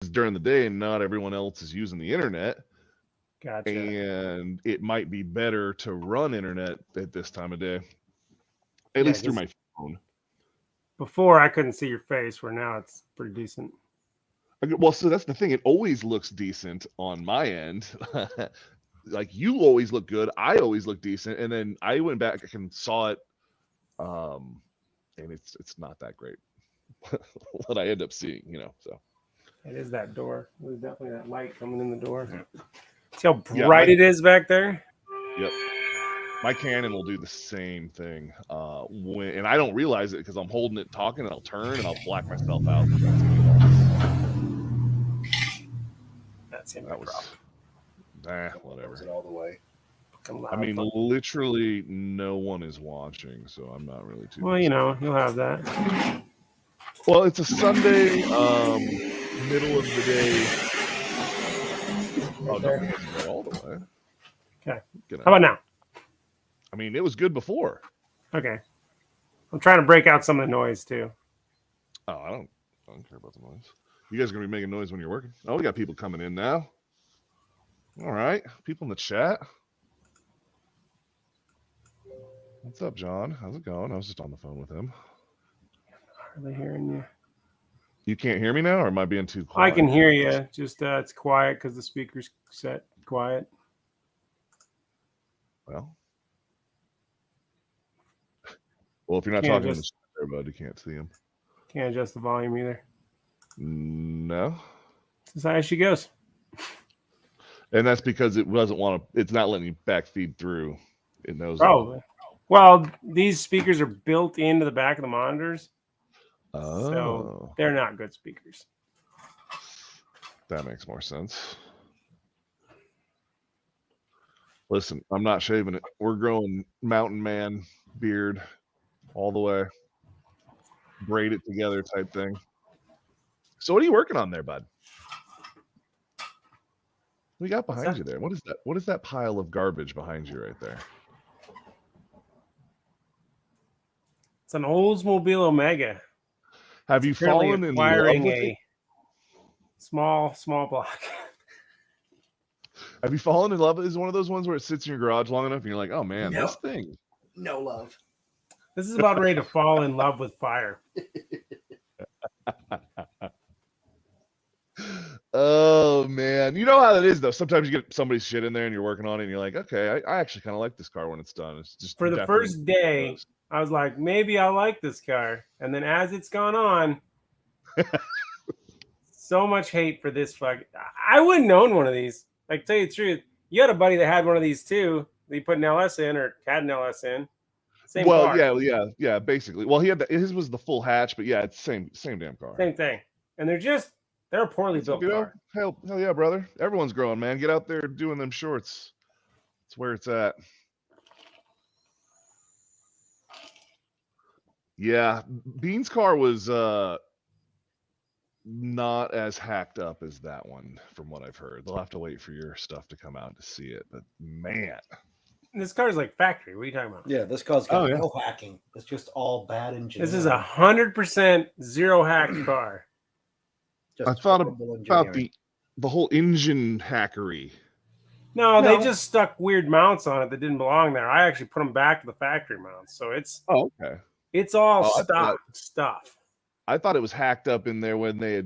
during the day and not everyone else is using the internet. Gotcha. And it might be better to run internet at this time of day, at Yeah, least through 'cause my phone. before I couldn't see your face, where now it's pretty decent. Well, so that's the thing. It always looks decent on my end. Like you always look good. I always look decent. And then I went back and saw it, and it's not that great. What I end up seeing, So It is that door. There's definitely that light coming in the door. See how yeah, bright it is back there? yep. My Canon will do the same thing. And I don't realize it because I'm holding it, talking, and I'll turn and I'll black myself out. That's him. That was, whatever. It all the way. I mean, literally no one is watching, so I'm not really too. Well, you'll have that. Well, it's a Sunday, middle of the day. Oh, no, all the way. Okay. How about now? I mean, it was good before. Okay. I'm trying to break out some of the noise too. Oh, I don't care about the noise. You guys are gonna be making noise when you're working. Oh, we got people coming in now. All right, people in the chat. What's up, John? How's it going? I was just on the phone with him. Are they hearing you? You can't hear me now, or am I being too quiet? I can hear you. Just it's quiet because the speaker's set quiet. Well, if you're not talking in the chat there, bud, you can't see him. Can't adjust the volume either. No. It's as high as she goes. And that's because it doesn't want to. It's not letting you back feed through. It knows. Probably. Well, these speakers are built into the back of the monitors. Oh. So they're not good speakers. That makes more sense. Listen, I'm not shaving it. We're growing mountain man beard all the way. Braid it together type thing. So what are you working on there, bud? What we got behind you there? What is that? What is that pile of garbage behind you right there? It's an Oldsmobile Omega. Have you fallen in love with it? Small block. Have you fallen in love with it? Is it one of those ones where it sits in your garage long enough and you're like, oh man, this thing. No love. This is about ready to fall in love with fire. Oh man, you know how that is though. Sometimes you get somebody's shit in there and you're working on it and you're like, okay, I actually kind of like this car when it's done. It's just for the first day, I was like, maybe I like this car, and then as it's gone on, so much hate for this fuck. I wouldn't own one of these. Like, tell you the truth, you had a buddy that had one of these too. That he put an LS in or had an LS in. Same car. Yeah, basically. Well, he had his was the full hatch, but yeah, it's same damn car. Same thing, and they're a poorly built car. Hell yeah, brother. Everyone's growing, man. Get out there doing them shorts. It's where it's at. Yeah, Bean's car was not as hacked up as that one, from what I've heard. They'll have to wait for your stuff to come out to see it, but man. This car's like factory. What are you talking about? Yeah, this car's got no hacking. It's just all bad engineering. This is 100% zero hacked car. I thought about the whole engine hackery. No, they just stuck weird mounts on it that didn't belong there. I actually put them back to the factory mounts, so it's okay. It's all stock stuff. I thought it was hacked up in there when they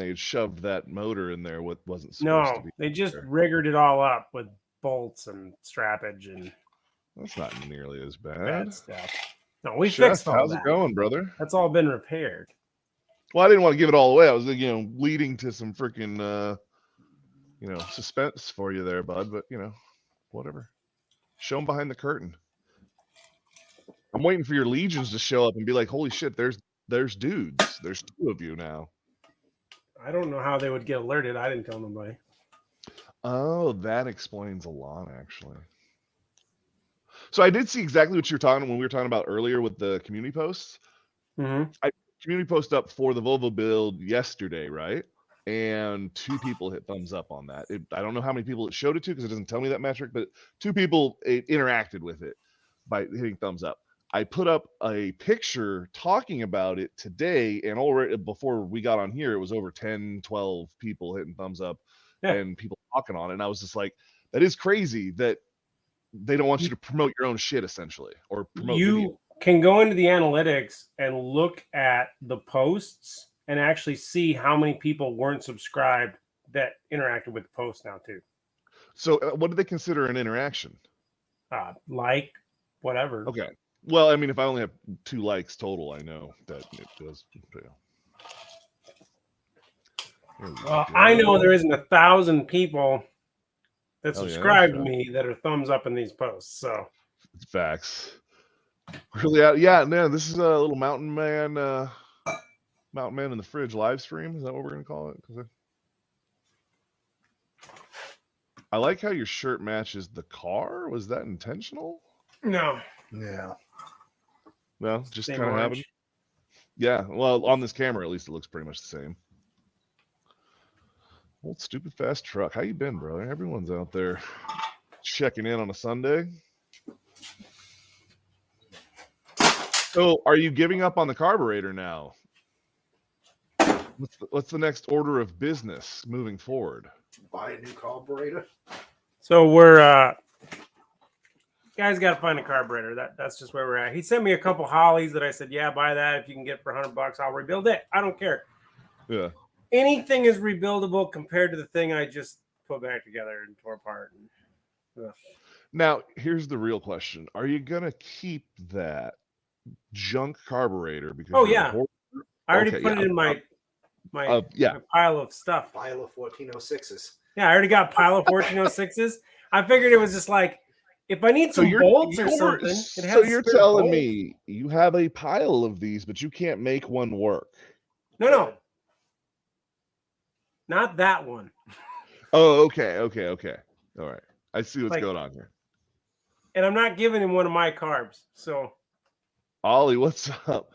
had shoved that motor in there. What wasn't supposed to be. They just riggered it all up with bolts and strappage, and that's not nearly as bad stuff. No, we fixed all that. How's it going, brother? That's all been repaired. Well, I didn't want to give it all away. I was, leading to some freaking, suspense for you there, bud. But whatever. Show them behind the curtain. I'm waiting for your legions to show up and be like, "Holy shit! There's dudes. There's two of you now." I don't know how they would get alerted. I didn't tell nobody. Oh, that explains a lot, actually. So I did see exactly what you're talking when we were talking about earlier with the community posts. Mm-hmm. I community post up for the Volvo build yesterday, right? And 2 people hit thumbs up on that. I don't know how many people it showed it to because it doesn't tell me that metric, but 2 people interacted with it by hitting thumbs up. I put up a picture talking about it today, and already before we got on here, it was over 10, 12 people hitting thumbs up and people talking on it. And I was just like, that is crazy that they don't want you to promote your own shit, essentially, or promote video. Can go into the analytics and look at the posts and actually see how many people weren't subscribed that interacted with the post now too. So what do they consider an interaction? Like, whatever. Okay. Well, I mean, if I only have 2 likes total, I know that it does. Well, I know there isn't 1,000 people that subscribe to me that are thumbs up in these posts. So facts. Really, yeah. No, this is a little Mountain Man in the Fridge live stream. Is that what we're gonna call it? I like how your shirt matches the car. Was that intentional? No. Yeah. No, just kind of happened. Yeah. Well, on this camera, at least it looks pretty much the same. Old stupid fast truck. How you been, brother? Everyone's out there checking in on a Sunday. So, are you giving up on the carburetor now? What's the next order of business moving forward? Buy a new carburetor. So we're guys got to find a carburetor. That's just where we're at. He sent me a couple Hollies that I said, yeah, buy that if you can get it for $100. I'll rebuild it. I don't care. Yeah. Anything is rebuildable compared to the thing I just put back together and tore apart. Now, here's the real question: are you gonna keep that junk carburetor? Because I already put it in my pile of stuff. Pile of 1406s. Yeah, I already got a pile of 1406s. I figured it was just like, if I need some bolts or something. So you're telling me you have a pile of these, but you can't make one work? No. Not that one. Oh, okay. All right. I see what's going on here. And I'm not giving him one of my carbs. So, Ollie, what's up?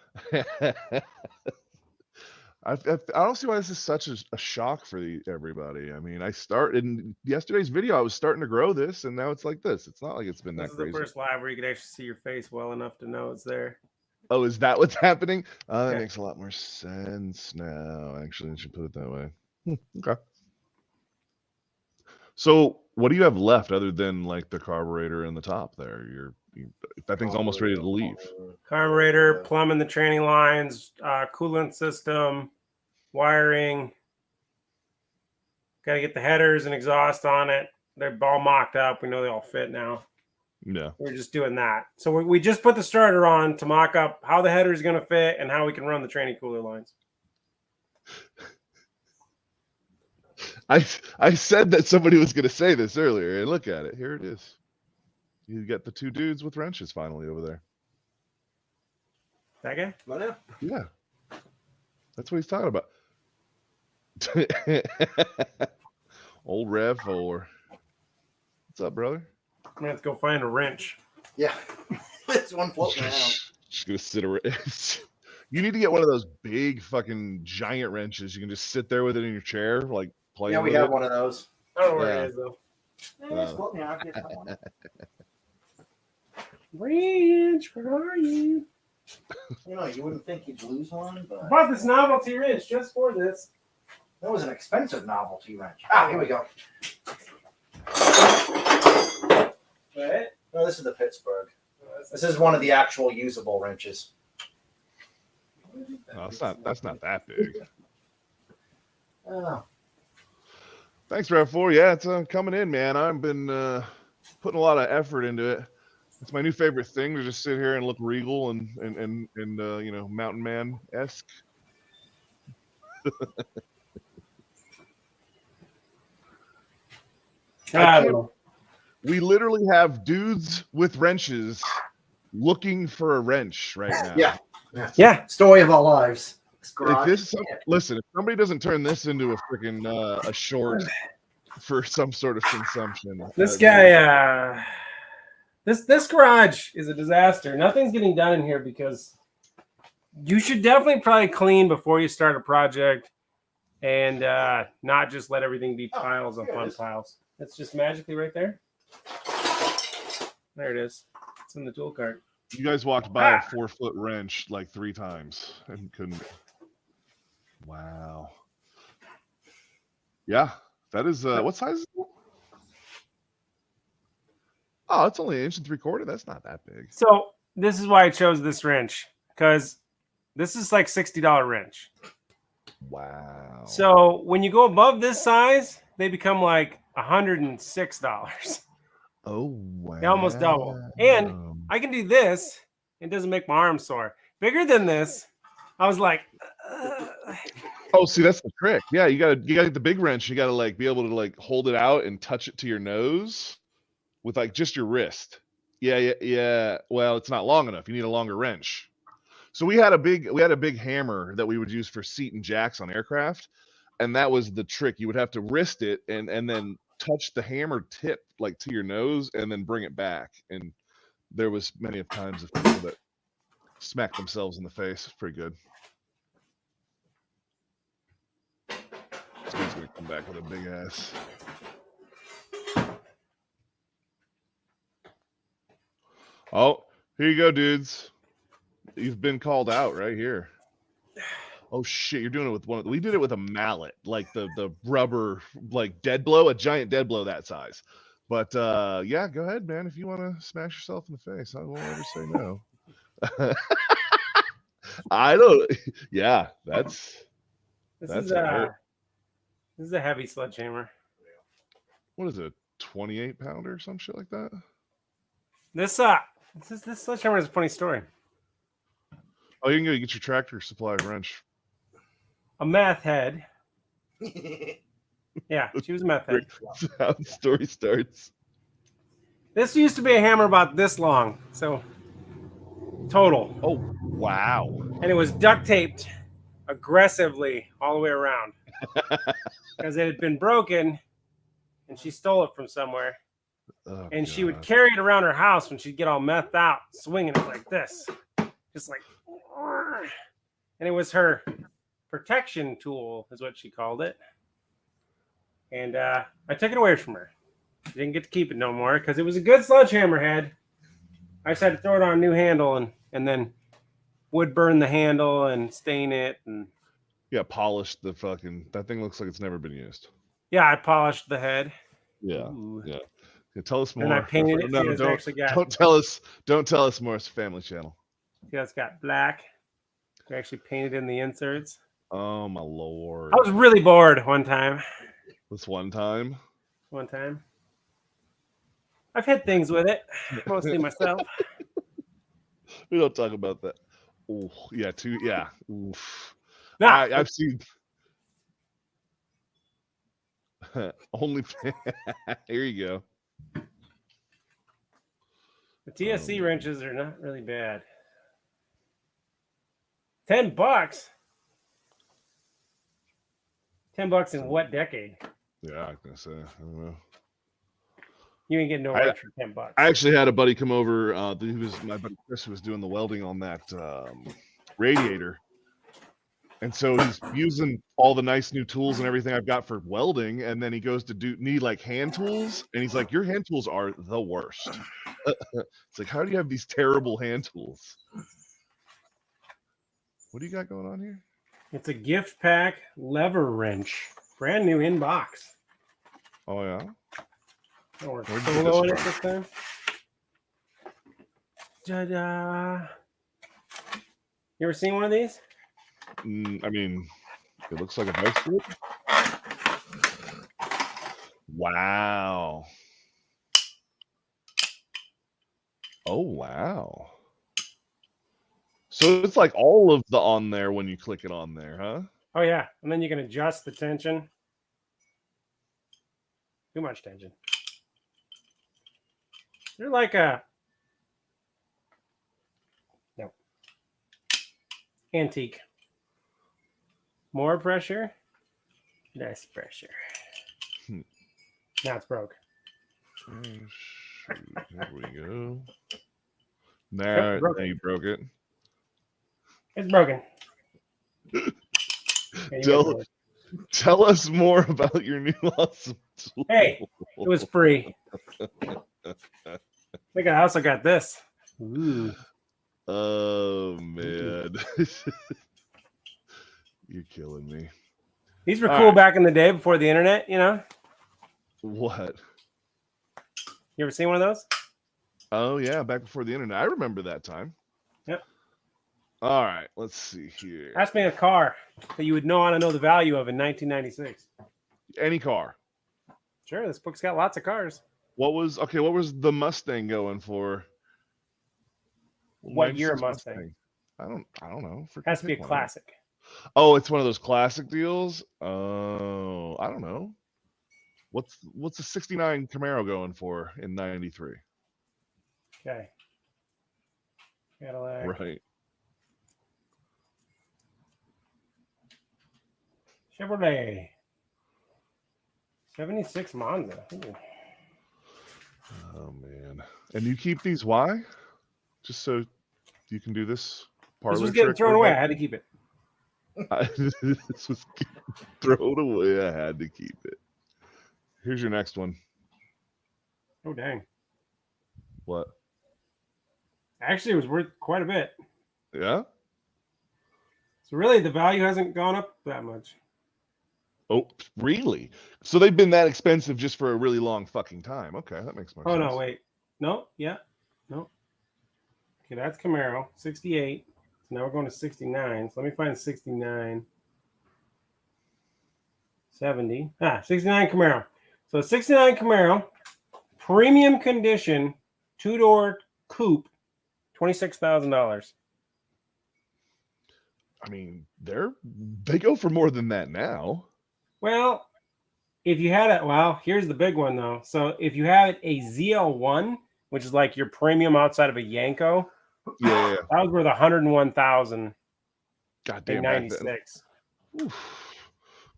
I don't see why this is such a shock for everybody. I mean, I started in yesterday's video. I was starting to grow this, and now it's like this. It's not like it's been that crazy. This is the first live where you could actually see your face well enough to know it's there. Oh, is that what's happening? That makes a lot more sense now. Actually, I should put it that way. Okay. So, what do you have left other than like the carburetor and the top there? That thing's almost ready to leave. Carburetor, plumbing the training lines, coolant system, wiring. Got to get the headers and exhaust on it. They're all mocked up. We know they all fit now. Yeah. We're just doing that. So we just put the starter on to mock up how the header is going to fit and how we can run the training cooler lines. I said that somebody was going to say this earlier, and look at it. Here it is. You got the 2 dudes with wrenches finally over there. That guy? Well, yeah. That's what he's talking about. Old Rev 4. What's up, brother? I'm going to have to go find a wrench. Yeah. There's one floating around. Just going to sit around. You need to get one of those big fucking giant wrenches. You can just sit there with it in your chair, like playing. Yeah, we have one of those. I don't know where it is, though. It's floating around. Get that one. Wrench, where are you? You know, you wouldn't think you'd lose one, but I bought this novelty wrench just for this. That was an expensive novelty wrench. Ah, here we go. What? No, this is the Pittsburgh. This is one of the actual usable wrenches. No, that's not that big. Oh. Thanks, Rev4. Yeah, it's coming in, man. I've been putting a lot of effort into it. It's my new favorite thing to just sit here and look regal and you know, Mountain Man-esque. We literally have dudes with wrenches looking for a wrench right now. Yeah. Story of our lives. Listen, if somebody doesn't turn this into a freaking a short for some sort of consumption, this guy, this garage is a disaster. Nothing's getting done in here because you should definitely probably clean before you start a project, and not just let everything be piles upon piles. It's just magically right there. There it is. It's in the tool cart. You guys walked by a 4-foot wrench like 3 times and couldn't. Wow. Yeah, that is what size is it? Oh, it's only 1 3/4. That's not that big. So this is why I chose this wrench, because this is like $60 wrench. Wow. So when you go above this size, they become like $106. Oh wow. They almost double. And I can do this. It doesn't make my arm sore. Bigger than this, I was like, oh, see, that's the trick. Yeah, you gotta the big wrench. You gotta like be able to like hold it out and touch it to your nose with like just your wrist. Yeah. Well, it's not long enough. You need a longer wrench. So we had a big hammer that we would use for seat and jacks on aircraft, and that was the trick. You would have to wrist it and then touch the hammer tip like to your nose and then bring it back. And there was many of times of people that smacked themselves in the face. It's pretty good. This dude's gonna come back with a big ass. Oh, here you go, dudes. You've been called out right here. Oh shit, you're doing it with we did it with a mallet, like the rubber, like dead blow, a giant dead blow that size. But yeah, go ahead, man. If you want to smash yourself in the face, I won't ever say no. I don't. Yeah, this is a heavy sledgehammer. What is it? 28-pounder or some shit like that? This sledgehammer is a funny story. Oh, you can go get your Tractor Supply wrench. A meth head. Yeah, she was a meth head. That's how the story starts. This used to be a hammer about this long, so total. Oh, wow. And it was duct taped aggressively all the way around because it had been broken, and she stole it from somewhere. Oh, and she would carry it around her house when she'd get all methed out, swinging it like this, just like. And it was her protection tool, is what she called it. And I took it away from her. She didn't get to keep it no more because it was a good sledgehammer head. I just had to throw it on a new handle and then would burn the handle and stain it. And yeah, polish the fucking. That thing looks like it's never been used. yeah, I polished the head. Yeah, yeah. Tell us more. And I painted it. No, don't tell us. Don't tell us more. It's a family channel. Yeah, it's got black. We actually painted in the inserts. Oh my lord! I was really bored one time. This one time. I've hit things with it, mostly myself. We don't talk about that. Oh yeah, yeah. Oof. Nah. I've seen. Only. Here you go. The TSC wrenches are not really bad. $10. $10 in what decade? Yeah, I was gonna say. I don't know. You ain't getting no wrench for $10. I actually had a buddy come over. My buddy Chris, who was doing the welding on that radiator, and so he's using all the nice new tools and everything I've got for welding, and then he goes to need like hand tools, and he's like, "Your hand tools are the worst." It's like, how do you have these terrible hand tools? What do you got going on here? It's a gift pack lever wrench, brand new in box. Oh yeah. Oh, we're soloing it this time. Ta-da! You ever seen one of these? I mean, it looks like a vice grip. Wow. Oh wow. So it's like all of the on there when you click it on there, huh? Oh yeah, and then you can adjust the tension. Too much tension. They're like a antique. More pressure, less pressure. Now it's broke. Oh, shoot. There we go. Now you broke it. It's broken. Tell us more about your new awesome tool. Hey, it was free. Look, I also got this. Ooh. Oh man, you're killing me. These were All cool right. back in the day before the internet, you know? What? You ever seen one of those? Oh yeah, back before the internet. I remember that time. Yep. All right, let's see here. Ask me a car that you would know how to know the value of in 1996. Any car. Sure, this book's got lots of cars. What was the Mustang going for? What year 96 Mustang? I don't know. Has to be a Pick one. classic. Oh, it's one of those classic deals. Oh, I don't know. What's a '69 Camaro going for in '93? Okay. Cadillac. Right. Chevrolet. 76 Monza. Ooh. Oh man. And you keep these? Why? Just so you can do this parlor This was getting trick thrown where away. my- I had to keep it. This was getting thrown away. I had to keep it. Here's your next one. Oh, dang. What? Actually, it was worth quite a bit. Yeah? So really, the value hasn't gone up that much. Oh, really? So they've been that expensive just for a really long fucking time. Okay, that makes more sense. Oh, no, wait. No, yeah. No. Okay, that's Camaro. 68. So now we're going to 69. So let me find 69. 70. 69 Camaro. So 69 Camaro, premium condition, two-door coupe, $26,000. I mean, they go for more than that now. Well, if you had it, well, here's the big one though. So if you had a ZL1, which is like your premium outside of a Yanko, Yeah. that was worth $101,000 God in damn. Back then. '96. Oof.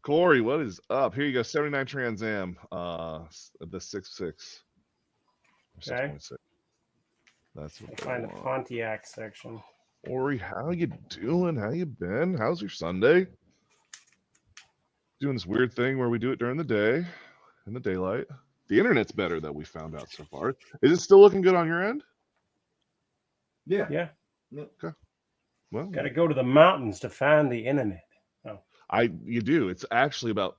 Corey, what is up? Here you go. 79 Trans Am. The 6.6. Okay. 6.6. That's what Find the they want. Pontiac section. Corey, how you doing? How you been? How's your Sunday? Doing this weird thing where we do it during the day, in the daylight. The internet's better that we found out so far. Is it still looking good on your end? Yeah. Yeah. Well, Got to go to the mountains to find the internet. you do. It's actually about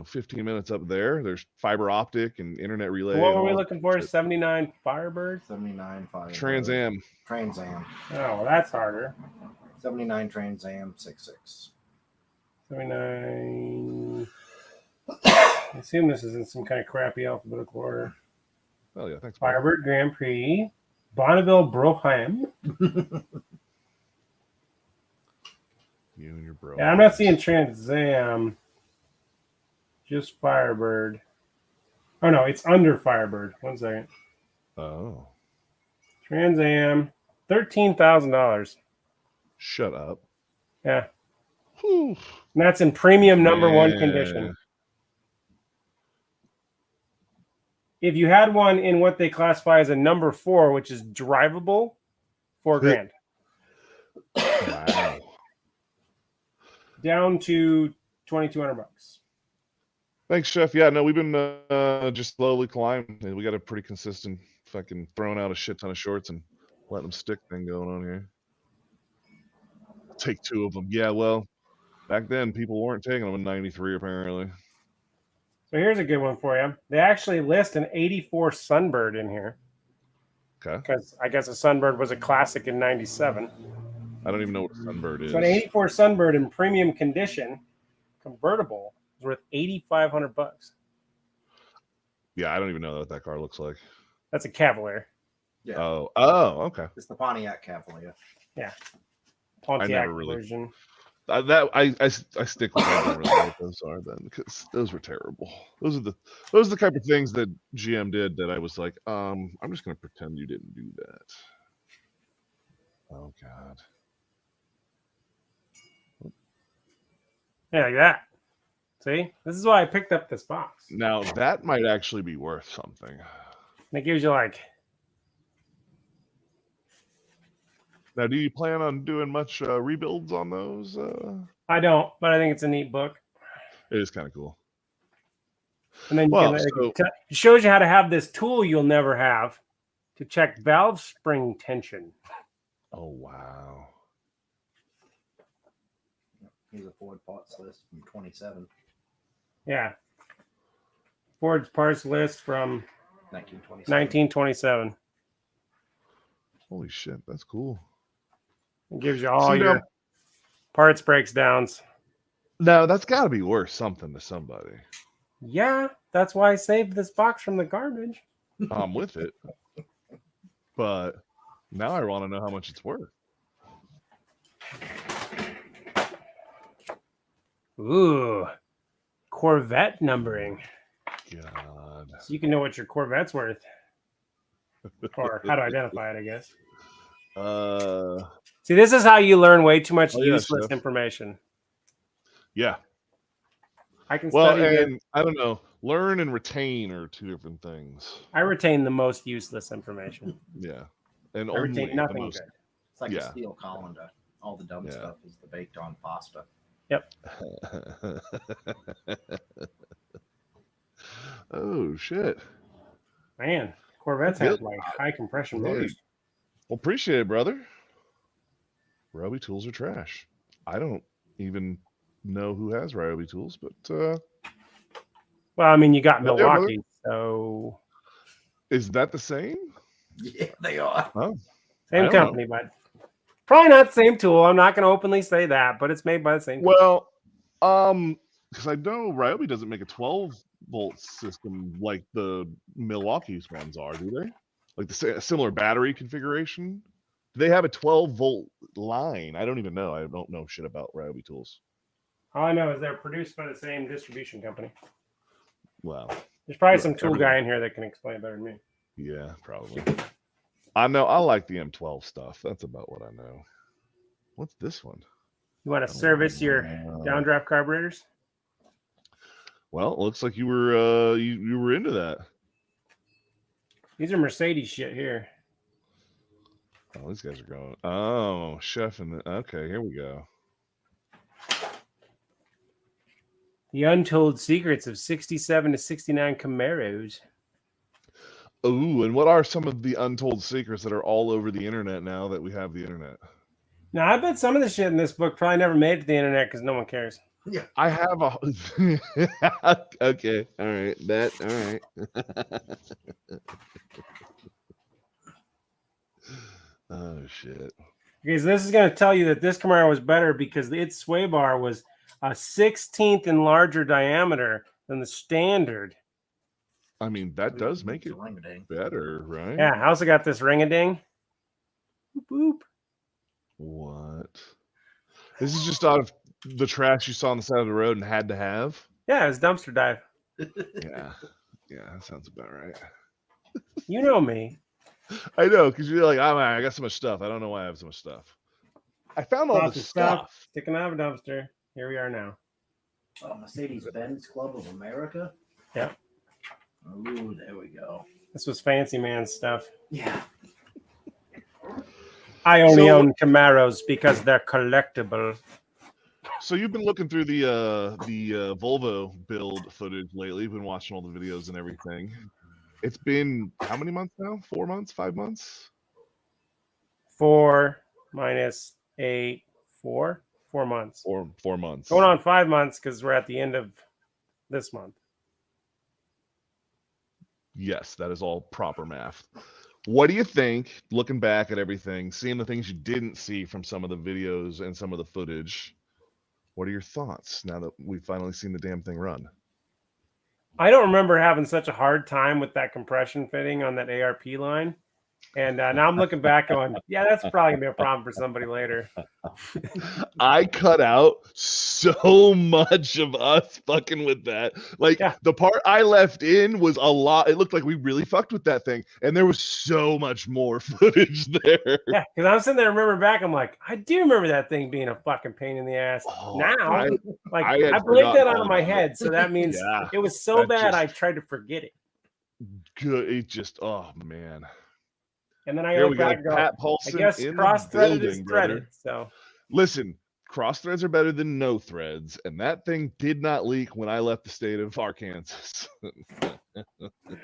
15 minutes up there. There's fiber optic and internet relay. So what and were we all looking for? shit. 79 Firebird? 79 Firebird. Trans Am. Trans Am. Oh, well, that's harder. 79 Trans Am 66. 79. I assume this is in some kind of crappy alphabetical order. Oh yeah, thanks. Bob. Firebird Grand Prix, Bonneville Broham. You and your bro. Yeah, I'm not seeing Trans Am. Just Firebird. Oh no, it's under Firebird. 1 second. Oh, Trans Am, $13,000. shut up. Yeah, Whew. and that's in premium number one Man. condition. If you had one in what they classify as a number 4, which is drivable, $4,000. Wow. Down to $2,200. Thanks, Chef. Yeah, no, we've been just slowly climbing. We got a pretty consistent fucking throwing out a shit ton of shorts and letting them stick thing going on here. Take 2 of them. Yeah, well, back then people weren't taking them in '93 apparently. So here's a good one for you. They actually list an 84 Sunbird in here. Okay. Because I guess a Sunbird was a classic in '97. I don't even know what a Sunbird is. So an 84 Sunbird in premium condition, convertible, is worth $8,500. Yeah, I don't even know what that car looks like. That's a Cavalier. Yeah. Oh, okay. It's the Pontiac Cavalier. Pontiac never really- version. I stick with I don't really know what those are then because those were terrible. Those are the type of things that GM did that I was like, I'm just gonna pretend you didn't do that. Oh God. Yeah, like that. See? This is why I picked up this box. Now that might actually be worth something. And it gives you like, Now, do you plan on doing much rebuilds on those? I don't, but I think it's a neat book. It is kind of cool. And then you Well, can, it shows you how to have this tool you'll never have to check valve spring tension. Oh wow. Here's a Ford parts list from 27, Yeah. Ford's parts list from 1927. 1927. Holy shit, that's cool. It gives you all See, your now, parts breakdowns. now that's got to be worth something to somebody. Yeah, that's why I saved this box from the garbage. I'm with it, but now I want to know how much it's worth. Ooh, Corvette numbering. God. So you can know what your Corvette's worth. Or how to identify it, I guess. See, this is how you learn way too much Oh, yeah, useless chef. information. Yeah. I can Well, study this. and I don't know. Learn and retain are two different things. I retain the most useless information. Yeah. And I only retain the nothing most. good. It's like Yeah. a steel colander. All the dumb Yeah. stuff is the baked on pasta. Yep. Oh shit. Man, Corvettes Good. have like high compression Hey. motors. Well, appreciate it, brother. Ryobi tools are trash. I don't even know who has Ryobi tools, but Well, I mean, you got yeah, brother. Milwaukee, so Is that the same? Yeah, they are. Oh, I same don't company, but probably not the same tool. I'm not going to openly say that, but it's made by the same company. Well, because I know Ryobi doesn't make a 12-volt system like the Milwaukee's ones are, do they? Like the similar battery configuration? Do they have a 12-volt line? I don't even know. I don't know shit about Ryobi tools. All I know is they're produced by the same distribution company. Well, There's probably look, some tool guy in here that can explain better than me. yeah, probably. I know. I like the M12 stuff. That's about what I know. What's this one? You want to service your downdraft carburetors? Well, it looks like you were you were into that. These are Mercedes shit here. Oh, these guys are going. Oh, chef and okay, here we go. The untold secrets of 67 to 69 Camaros. Ooh, and what are some of the untold secrets that are all over the internet now that we have the internet? Now, I bet some of the shit in this book probably never made it to the internet because no one cares. Yeah. I have a. Okay, all right, that all right. Oh shit. Okay, so this is going to tell you that this Camaro was better because its sway bar was a 16th in larger diameter than the standard. I mean, that does make it Ring-a-ding. better, right? Yeah, I also got this ring-a-ding. Boop, boop. What? This is just out of the trash you saw on the side of the road and had to have? Yeah, it was dumpster dive. Yeah. Yeah, that sounds about right. You know me. I know, because you're like, oh, I got so much stuff. I don't know why I have so much stuff. I found all Lots the of stuff. sticking out of a dumpster. Here we are now. Oh, Mercedes-Benz Club of America. Yep. Ooh, there we go. This was fancy man stuff. Yeah. I only So- own Camaros because they're collectible. So you've been looking through the Volvo build footage lately. You've been watching all the videos and everything. It's been how many months now? 4 months? 5 months? 4 minus 8, 4 months. 4 months. Going on 5 months because we're at the end of this month. Yes, that is all proper math. What do you think, looking back at everything, seeing the things you didn't see from some of the videos and some of the footage? What are your thoughts now that we've finally seen the damn thing run? I don't remember having such a hard time with that compression fitting on that ARP line. And now I'm looking back on, yeah, that's probably going to be a problem for somebody later. I cut out so much of us fucking with that. Like, Yeah. the part I left in was a lot. It looked like we really fucked with that thing. And there was so much more footage there. Yeah, because I'm sitting there, remember back, I'm like, I do remember that thing being a fucking pain in the ass. Oh, Now, I had I blanked forgotten that out all of my about it. head. So that means Yeah, it was so that bad, I just- tried to forget it. Good. It just, oh, man. And then I Here look we go. back and go, Pat I Paulson guess in the cross-threaded building, is brother. threaded. So Listen, cross threads are better than no threads, and that thing did not leak when I left the state of Arkansas.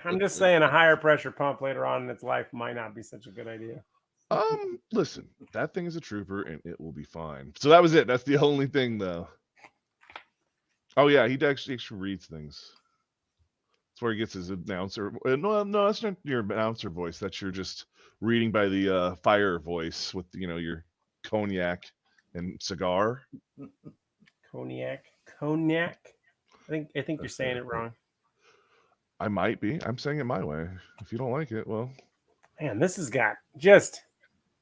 I'm just saying a higher pressure pump later on in its life might not be such a good idea. Listen, that thing is a trooper, and it will be fine. So that was it. That's the only thing, though. Oh yeah, he actually reads things. That's where he gets his announcer. No, that's not your announcer voice. That's your just reading by the fire voice with your cognac and cigar. Cognac. I think you're saying it wrong. I might be. I'm saying it my way. If you don't like it, well. Man, this has got just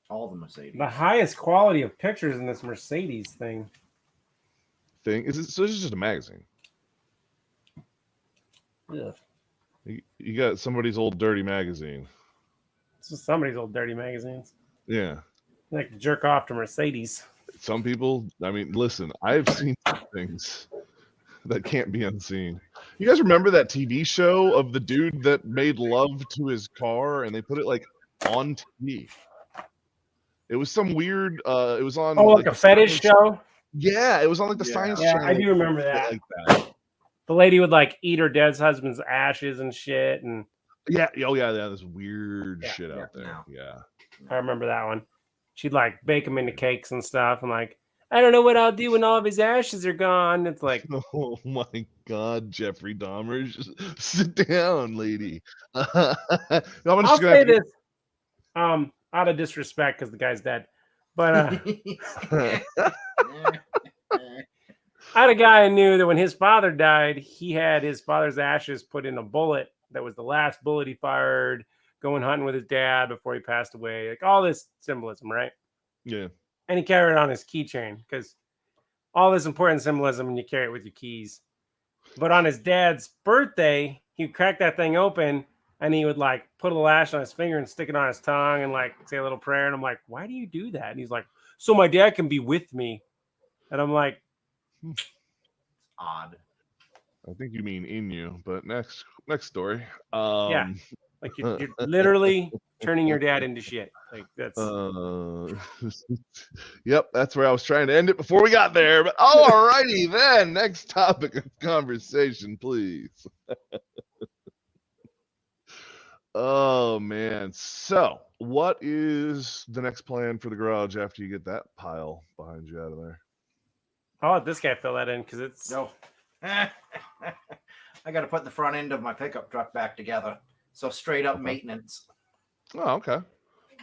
All the Mercedes. the highest quality of pictures in this Mercedes thing. So this is just a magazine. Ugh. You got somebody's old dirty magazine. This is somebody's old dirty magazines. Yeah. Like jerk off to Mercedes. Some people, I mean, listen, I've seen things that can't be unseen. You guys remember that TV show of the dude that made love to his car and they put it like on TV? It was some weird, it was on. Oh, like a fetish show? Yeah, it was on like the Science Channel. Yeah, I do remember that. Like that. The lady would like eat her dead husband's ashes and shit. And yeah, this weird shit out there. No. Yeah. I remember that one. She'd like bake them into cakes and stuff. And like, I don't know what I'll do when all of his ashes are gone. It's like, oh my God, Jeffrey Dahmer, just sit down, lady. I'll say this, out of disrespect because the guy's dead, but I had a guy I knew that when his father died, he had his father's ashes put in a bullet that was the last bullet he fired going hunting with his dad before he passed away. Like all this symbolism, right? Yeah. And he carried it on his keychain because all this important symbolism and you carry it with your keys. But on his dad's birthday, he would crack that thing open and he would like put a lash on his finger and stick it on his tongue and like say a little prayer. And I'm like, why do you do that? And he's like, so my dad can be with me. And I'm like, odd. I think you mean in you, but next story. Yeah, like you're literally turning your dad into shit. Like that's. Yep, that's where I was trying to end it before we got there. But alrighty then, next topic of conversation, please. Oh man, so what is the next plan for the garage after you get that pile behind you out of there? I'll let this guy fill that in because it's No. I got to put the front end of my pickup truck back together. So straight up maintenance. Oh, okay.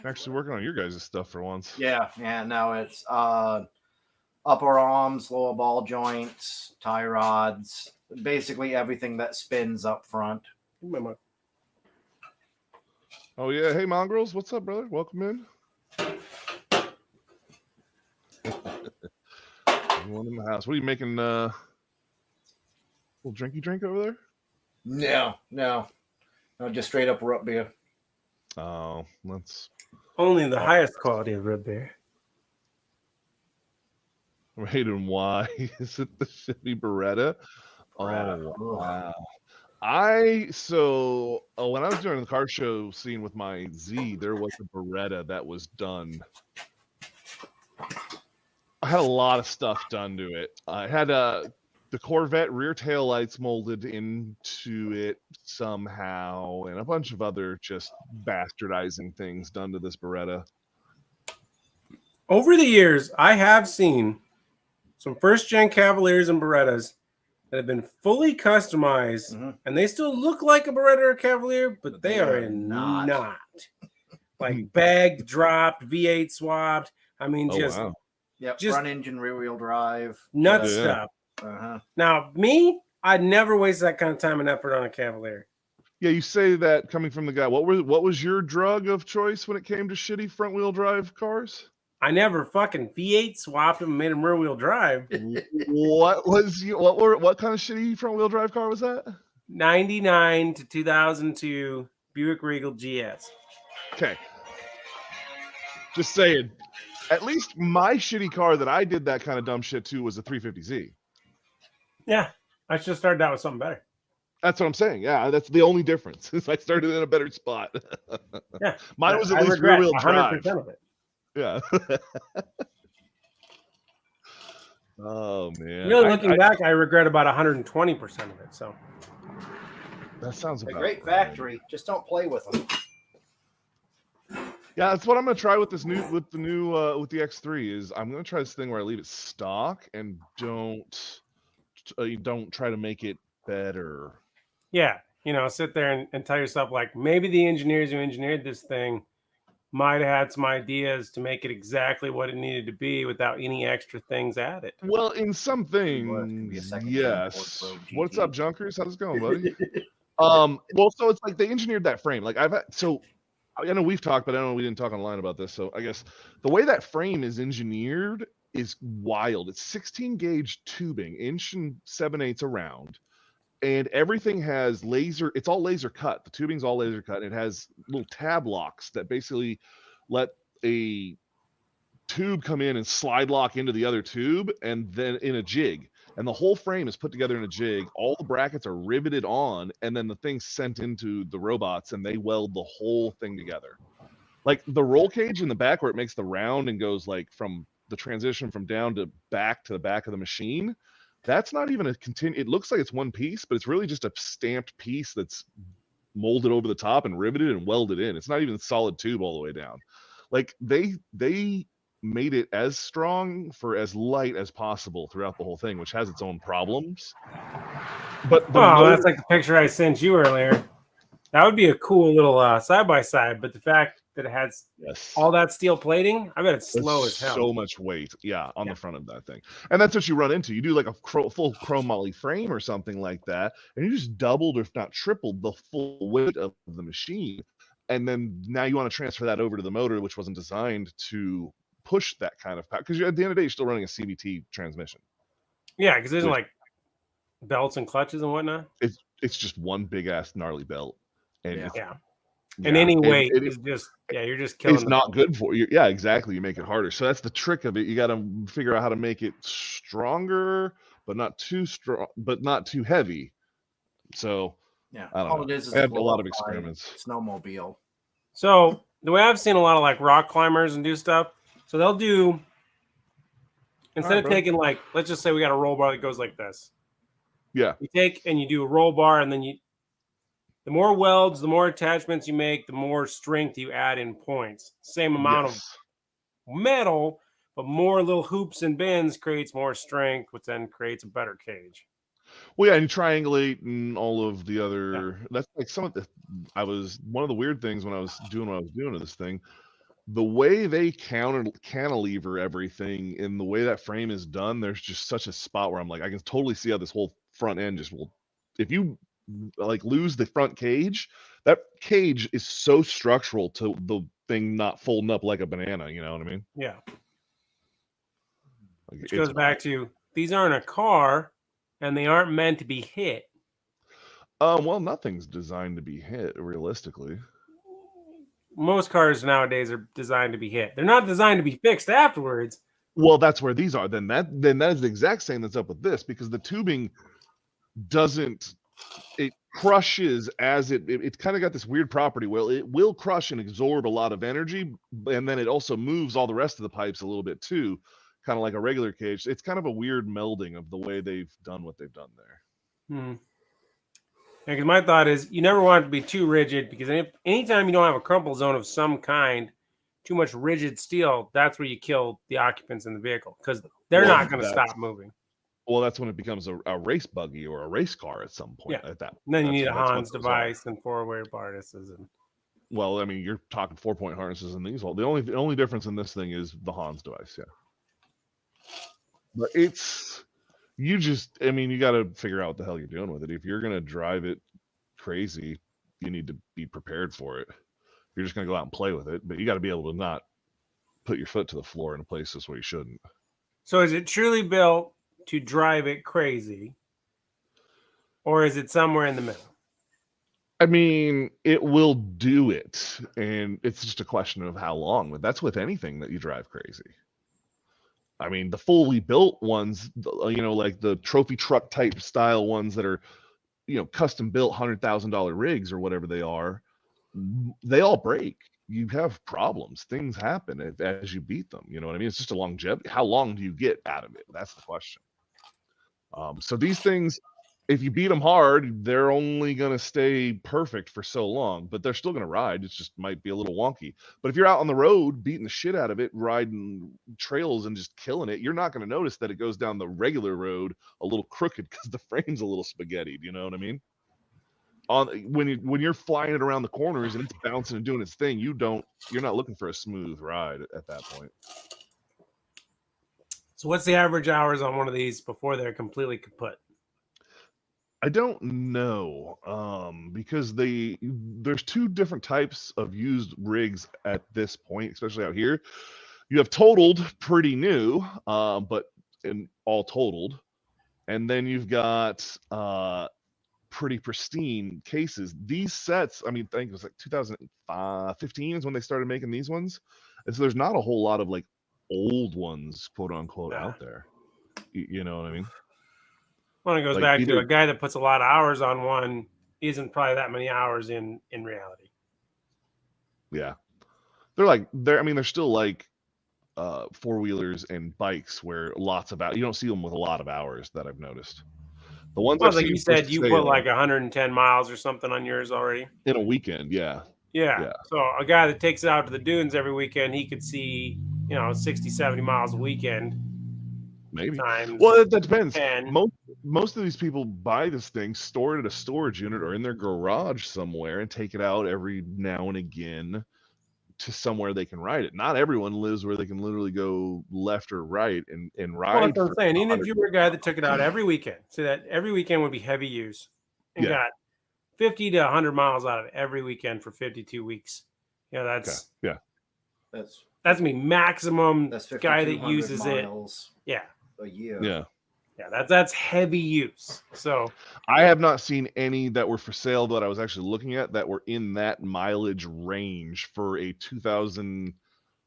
Actually working on your guys' stuff for once. Yeah. No, it's upper arms, lower ball joints, tie rods, basically everything that spins up front. Oh yeah, hey Mongrels, what's up, brother? Welcome in. Everyone in the house. What are you making? Little drinky drink over there? No, just straight up root beer. Oh, that's only the highest quality of root beer. right. And why is it the Chevy Beretta? Beretta. Oh wow. When I was doing the car show scene with my Z, there was a Beretta that was done. I had a lot of stuff done to it. I had the Corvette rear tail lights molded into it somehow, and a bunch of other just bastardizing things done to this Beretta. Over the years, I have seen some first-gen Cavaliers and Berettas that have been fully customized, and they still look like a Beretta or a Cavalier, but they are not. Like bagged, dropped, V8 swapped. I mean, Wow. Yep, just front engine, rear wheel drive. nuts stuff. Uh-huh. Now, me, I'd never waste that kind of time and effort on a Cavalier. Yeah, you say that coming from the guy. What was your drug of choice when it came to shitty front wheel drive cars? I never fucking V8 swapped them and made them rear wheel drive. What kind of shitty front wheel drive car was that? 99 to 2002 Buick Regal GS. Okay. Just saying. At least my shitty car that I did that kind of dumb shit to was a 350Z. Yeah, I should have started out with something better. That's what I'm saying. Yeah, that's the only difference. I started in a better spot. Yeah, mine was at least rear wheel drive. 100% of it. Yeah. Oh man. Really looking back, I regret about 120% of it. So that sounds A about great right. factory. Just don't play with them. Yeah, that's what I'm gonna try with this new with the X3 is I'm gonna try this thing where I leave it stock and don't try to make it better. Yeah, sit there and tell yourself like maybe the engineers who engineered this thing might have had some ideas to make it exactly what it needed to be without any extra things added. Well, in some What, it's gonna be a things, second yes. Pro What's GT. up, Junkers? How's it going, buddy? Well, so it's like they engineered that frame. Like I know we've talked, but I know we didn't talk online about this. So I guess the way that frame is engineered is wild. It's 16 gauge tubing, 1 7/8 around, and everything has laser. It's all laser cut. The tubing's all laser cut. And it has little tab locks that basically let a tube come in and slide lock into the other tube, and then in a jig. And the whole frame is put together in a jig. All the brackets are riveted on, and then the thing's sent into the robots, and they weld the whole thing together. Like the roll cage in the back, where it makes the round and goes like from the transition from down to the back of the machine. That's not even a continue. It looks like it's one piece, but it's really just a stamped piece that's molded over the top and riveted and welded in. It's not even a solid tube all the way down. Like they made it as strong for as light as possible throughout the whole thing, which has its own problems. But that's like the picture I sent you earlier. That would be a cool little side by side. But the fact that it has all that steel plating, I bet it's slow as hell. So much weight, on the front of that thing, and that's what you run into. You do like a full chrome moly frame or something like that, and you just doubled, or if not tripled, the full weight of the machine. And then now you want to transfer that over to the motor, which wasn't designed to push that kind of power, because at the end of the day, you're still running a CVT transmission. Yeah, because there's like belts and clutches and whatnot. It's just one big ass gnarly belt, and and any weight is just you're just killing. It's not good for you. Yeah, exactly. You make it harder. So that's the trick of it. You got to figure out how to make it stronger, but not too strong, but not too heavy. So yeah, I don't all know. it is I had a lot of experiments. Snowmobile. So the way I've seen a lot of like rock climbers and do stuff, so they'll do instead of taking like, let's just say we got a roll bar that goes like this. Yeah. You take and you do a roll bar, and then the more welds, the more attachments you make, the more strength you add in points. Same amount of metal, but more little hoops and bends creates more strength, which then creates a better cage. Well, yeah, and you triangulate and all of the other. That's like some of the. One of the weird things when I was doing what I was doing to this thing. The way they cantilever everything and the way that frame is done, there's just such a spot where I'm like, I can totally see how this whole front end just will. If you like lose the front cage, that cage is so structural to the thing not folding up like a banana. You know what I mean? Yeah. Like, which goes back to these aren't a car, and they aren't meant to be hit. Well, nothing's designed to be hit realistically. Most cars nowadays are designed to be hit. They're not designed to be fixed afterwards. Well, that's where these are. Then that is the exact same that's up with this, because the tubing doesn't. It crushes as it's kind of got this weird property where it will crush and absorb a lot of energy, and then it also moves all the rest of the pipes a little bit too, kind of like a regular cage. It's kind of a weird melding of the way they've done what they've done there. Because my thought is you never want it to be too rigid, because anytime you don't have a crumple zone of some kind, too much rigid steel, that's where you kill the occupants in the vehicle, because they're not going to stop moving. Well, that's when it becomes a race buggy or a race car at some point. Yeah. At that, and then you need a Hans device and four-way harnesses. Well, I mean, you're talking 4-point harnesses and these. The only difference in this thing is the Hans device. Yeah. But you got to figure out what the hell you're doing with it. If you're going to drive it crazy, you need to be prepared for it. You're just going to go out and play with it, but you got to be able to not put your foot to the floor in places where you shouldn't. So is it truly built to drive it crazy, or is it somewhere in the middle? I mean, it will do it, and it's just a question of how long. But that's with anything that you drive crazy. I mean, the fully built ones, like the trophy truck type style ones that are, custom built $100,000 rigs or whatever they are, they all break. You have problems. Things happen as you beat them. You know what I mean? It's just a longevity. How long do you get out of it? That's the question. So these things, if you beat them hard, they're only going to stay perfect for so long, but they're still going to ride. It just might be a little wonky. But if you're out on the road beating the shit out of it, riding trails and just killing it, you're not going to notice that it goes down the regular road a little crooked because the frame's a little spaghettied. You know what I mean? When you're flying it around the corners and it's bouncing and doing its thing, you're not looking for a smooth ride at that point. So what's the average hours on one of these before they're completely kaput? I don't know, because there's two different types of used rigs at this point, especially out here. You have totaled, pretty new, but all totaled, and then you've got pretty pristine cases. These sets, I think it was like 2015 is when they started making these ones, and so there's not a whole lot of like old ones, quote unquote, out there. You know what I mean? Well, it goes Like back either- to a guy that puts a lot of hours on one isn't probably that many hours in reality. Yeah, they're still like four-wheelers and bikes where lots of you don't see them with a lot of hours that I've noticed. The ones Well, I've like seen you said, you put like a 110 miles or something on yours already. in a weekend. Yeah. Yeah. So a guy that takes it out to the dunes every weekend, he could see, 60, 70 miles a weekend. Maybe. Times Well, that depends. 10. Most of these people buy this thing, store it at a storage unit or in their garage somewhere, and take it out every now and again to somewhere they can ride it. Not everyone lives where they can literally go left or right and ride. Well, that's what I'm saying. Even if you were a guy that took it out every weekend, so that every weekend would be heavy use, and got 50 to 100 miles out of it every weekend for 52 weeks. That's That's gonna be maximum that's guy that 5,200 uses miles it. Yeah. a year. Yeah. Yeah, that's heavy use. So I have not seen any that were for sale that I was actually looking at that were in that mileage range for a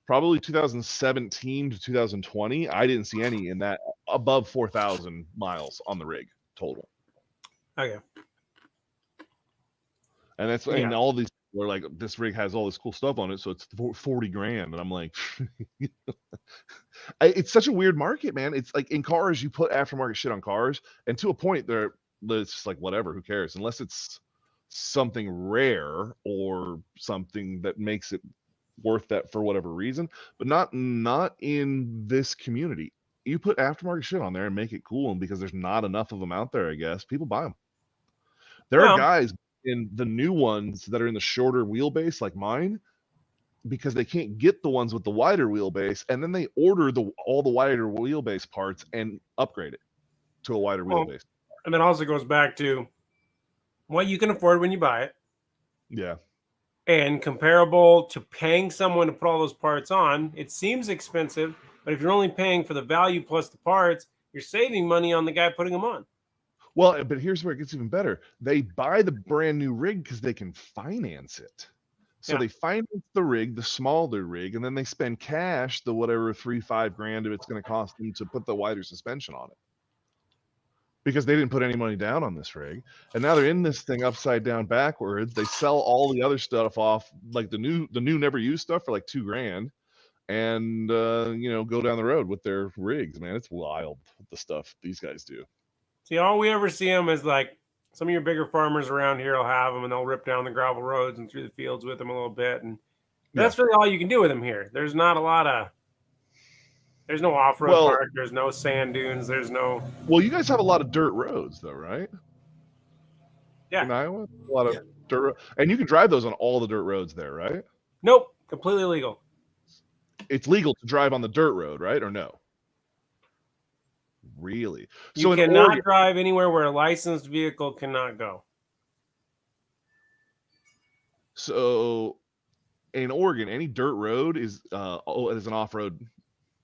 probably 2017 to 2020. I didn't see any in that above 4,000 miles on the rig total. okay. And that's and all these people are like, this rig has all this cool stuff on it, so it's 40 grand. And I'm like, it's such a weird market, man. It's like in cars, you put aftermarket shit on cars, and to a point, it's just like whatever, who cares? Unless it's something rare or something that makes it worth that for whatever reason, but not in this community. You put aftermarket shit on there and make it cool, and because there's not enough of them out there, I guess people buy them. There are guys in the new ones that are in the shorter wheelbase like mine because they can't get the ones with the wider wheelbase, and then they order all the wider wheelbase parts and upgrade it to a wider wheelbase. And then also goes back to what you can afford when you buy it. Yeah. And comparable to paying someone to put all those parts on, it seems expensive, but if you're only paying for the value plus the parts, you're saving money on the guy putting them on. Well, but here's where it gets even better. They buy the brand new rig because they can finance it. So they finance the rig, the smaller rig, and then they spend cash, the whatever $3-5 grand it's going to cost them to put the wider suspension on it. Because they didn't put any money down on this rig. And now they're in this thing upside down backwards. They sell all the other stuff off, like the new never used stuff for like $2 grand. And go down the road with their rigs, man. It's wild the stuff these guys do. See, all we ever see them is like some of your bigger farmers around here will have them, and they'll rip down the gravel roads and through the fields with them a little bit, and that's really all you can do with them here. There's not a lot of. There's no off-road park. There's no sand dunes. There's no. Well, you guys have a lot of dirt roads, though, right? Yeah. In Iowa, a lot of dirt, and you can drive those on all the dirt roads there, right? Nope, completely illegal. It's legal to drive on the dirt road, right? Or no? Really? You cannot drive anywhere where a licensed vehicle cannot go. So, in Oregon, any dirt road is an off-road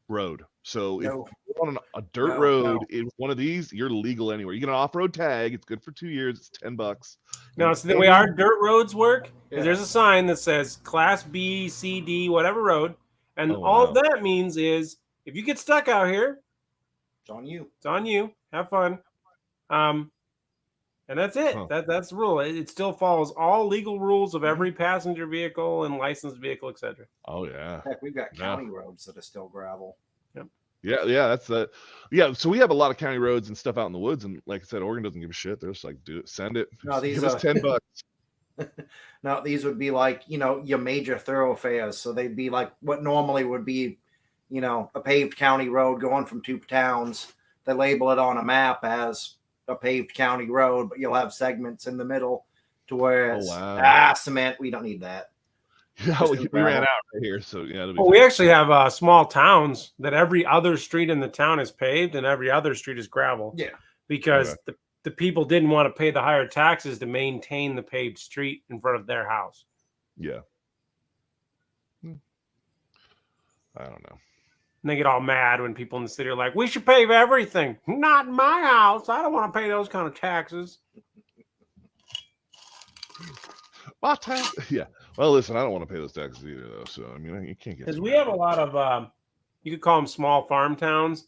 road. So if you're on a dirt road in one of these, you're legal anywhere. You get an off-road tag. It's good for 2 years. It's $10. No, so the way our dirt roads work is there's a sign that says Class B, C, D, whatever road, and all that means is if you get stuck out here, it's on you. It's on you. Have fun. And that's it. That's the rule. It still follows all legal rules of every passenger vehicle and licensed vehicle, etc. Oh yeah. Heck, we've got county roads that are still gravel. Yep. Yeah, that's the. Yeah, so we have a lot of county roads and stuff out in the woods, and like I said, Oregon doesn't give a shit. They're just like, do it, send it. No, these Give us $10. No, these would be like, your major thoroughfares. So they'd be like what normally would be, a paved county road going from two towns. They label it on a map as a paved county road, but you'll have segments in the middle to where it's cement. We don't need that. Yeah, we ran out right here, so yeah. Well, we actually have small towns that every other street in the town is paved and every other street is gravel. Yeah, because the people didn't want to pay the higher taxes to maintain the paved street in front of their house. Yeah. I don't know. And they get all mad when people in the city are like, we should pave everything. Not in my house. I don't want to pay those kind of taxes. My tax? Yeah. Well, listen, I don't want to pay those taxes either, though. So, I mean, you can't get. Because we have a lot of, you could call them small farm towns,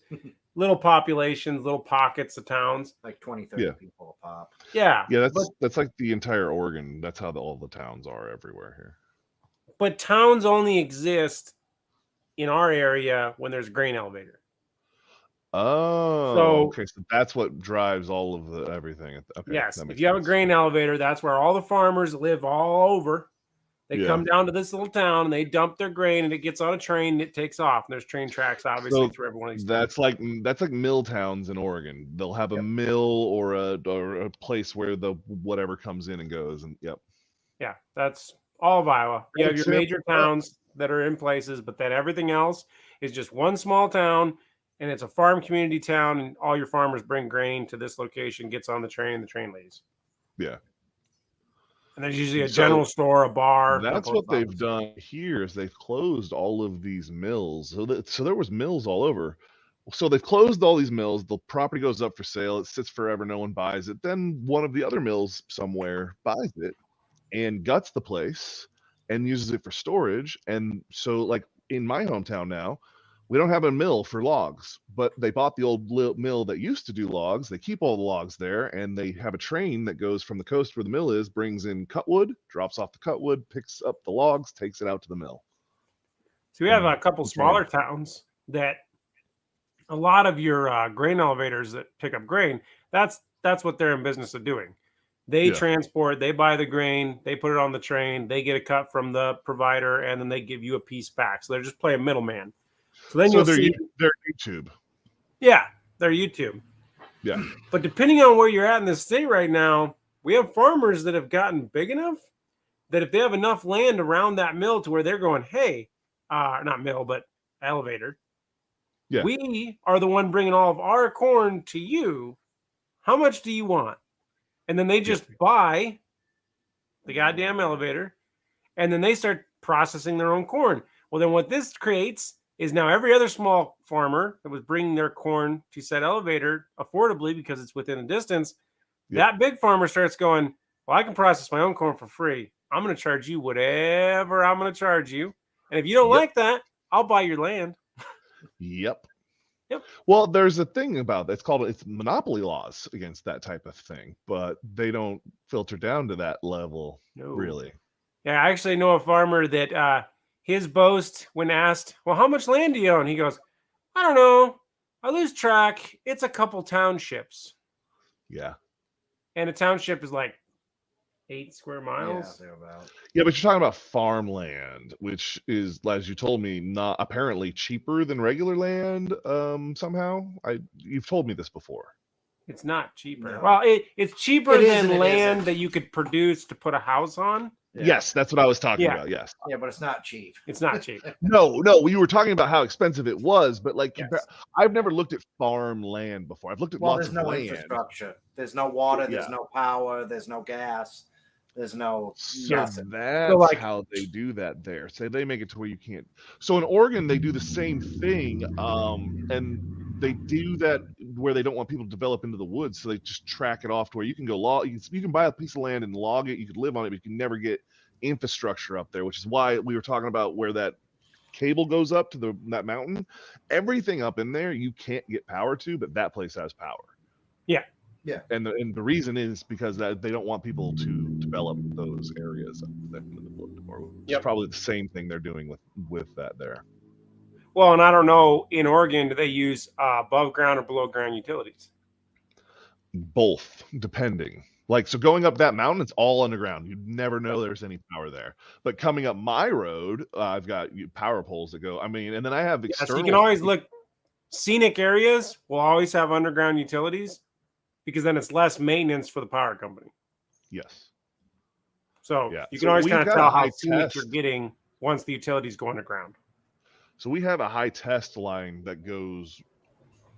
little populations, little pockets of towns. Like 20, 30 people a pop. Yeah. Yeah, that's like the entire Oregon. That's how all the towns are everywhere here. But towns only exist in our area when there's a grain elevator. Oh, okay. So that's what drives all of the everything. Okay, yes. If you have a grain elevator, that's where all the farmers live all over. They come down to this little town and they dump their grain and it gets on a train and it takes off. And there's train tracks, obviously, through every one of these towns. That's like mill towns in Oregon. They'll have a mill or a place where the whatever comes in and goes. And yeah, that's all of Iowa. You have your major towns that are in places, but then everything else is just one small town. And it's a farm community town, and all your farmers bring grain to this location, gets on the train leaves. Yeah. And there's usually a general store, a bar. That's what they've done here is they've closed all of these mills. So there was mills all over. So they've closed all these mills. The property goes up for sale. It sits forever. No one buys it. Then one of the other mills somewhere buys it and guts the place and uses it for storage. And so like in my hometown now, we don't have a mill for logs, but they bought the old mill that used to do logs. They keep all the logs there, and they have a train that goes from the coast where the mill is, brings in cutwood, drops off the cutwood, picks up the logs, takes it out to the mill. So we have a couple smaller towns that a lot of your grain elevators that pick up grain, that's what they're in business of doing. They transport, they buy the grain, they put it on the train, they get a cut from the provider, and then they give you a piece back. So they're just playing middleman. So then you'll see they're YouTube. Yeah, they're YouTube. Yeah. But depending on where you're at in the state right now, we have farmers that have gotten big enough that if they have enough land around that mill to where they're going, hey, not mill, but elevator. Yeah. We are the one bringing all of our corn to you. How much do you want? And then they just buy the goddamn elevator, and then they start processing their own corn. Well, then what this creates is now every other small farmer that was bringing their corn to said elevator affordably because it's within a distance, that big farmer starts going, well, I can process my own corn for free. I'm going to charge you whatever I'm going to charge you. And if you don't like that, I'll buy your land. Yep. Well, there's a thing about that. It's monopoly laws against that type of thing, but they don't filter down to that level, really. Yeah, I actually know a farmer that his boast when asked, well, how much land do you own? He goes, I don't know. I lose track. It's a couple townships. Yeah. And a township is like 8 square miles. Yeah, but you're talking about farmland, which is, as you told me, not apparently cheaper than regular land. Somehow, you've told me this before. It's not cheaper. No. Well, it's cheaper than land that you could produce to put a house on. Yeah. Yes, that's what I was talking about. Yes. Yeah, but it's not cheap. It's not cheap. No, we were talking about how expensive it was, but like I've never looked at farmland before. I've looked at lots of land. There's no infrastructure. There's no water. There's no power. There's no gas. There's no. That's how they do that there. Say they make it to where you can't. So in Oregon, they do the same thing, and they do that where they don't want people to develop into the woods, so they just track it off to where you can go log. You can buy a piece of land and log it. You could live on it, but you can never get infrastructure up there, which is why we were talking about where that cable goes up to that mountain. Everything up in there you can't get power to, but that place has power. Yeah. Yeah. And the reason is because that they don't want people to develop those areas. It's probably the same thing they're doing with that there. Well, and I don't know, in Oregon, do they use above ground or below ground utilities? Both, depending. Like, so going up that mountain, it's all underground. You'd never know there's any power there. But coming up my road, I've got power poles that go. I mean, and then I have Yeah, external. so you can always look. Scenic areas will always have underground utilities because then it's less maintenance for the power company. Yes. So Yeah. you So can always we've kind of got tell a how high scenic test. you're getting once the utilities go underground. So we have a high test line that goes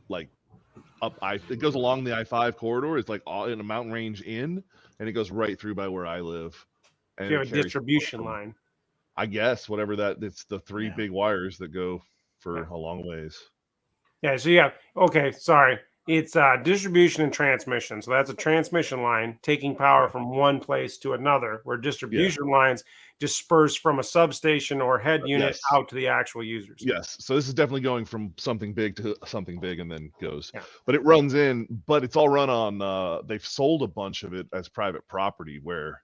like up it goes along the I-5 corridor. It's like all in a mountain range in, and it goes right through by where I live. And So you it have a carries distribution line. I guess whatever that it's the three Yeah. big wires that go for a long ways. Yeah, so yeah, okay, sorry. It's distribution and transmission. So that's a transmission line taking power from one place to another, where distribution lines disperse from a substation or head unit Yes. out to the actual users. Yes. So this is definitely going from something big to something big and then goes. Yeah. But it runs in, but it's all run on they've sold a bunch of it as private property where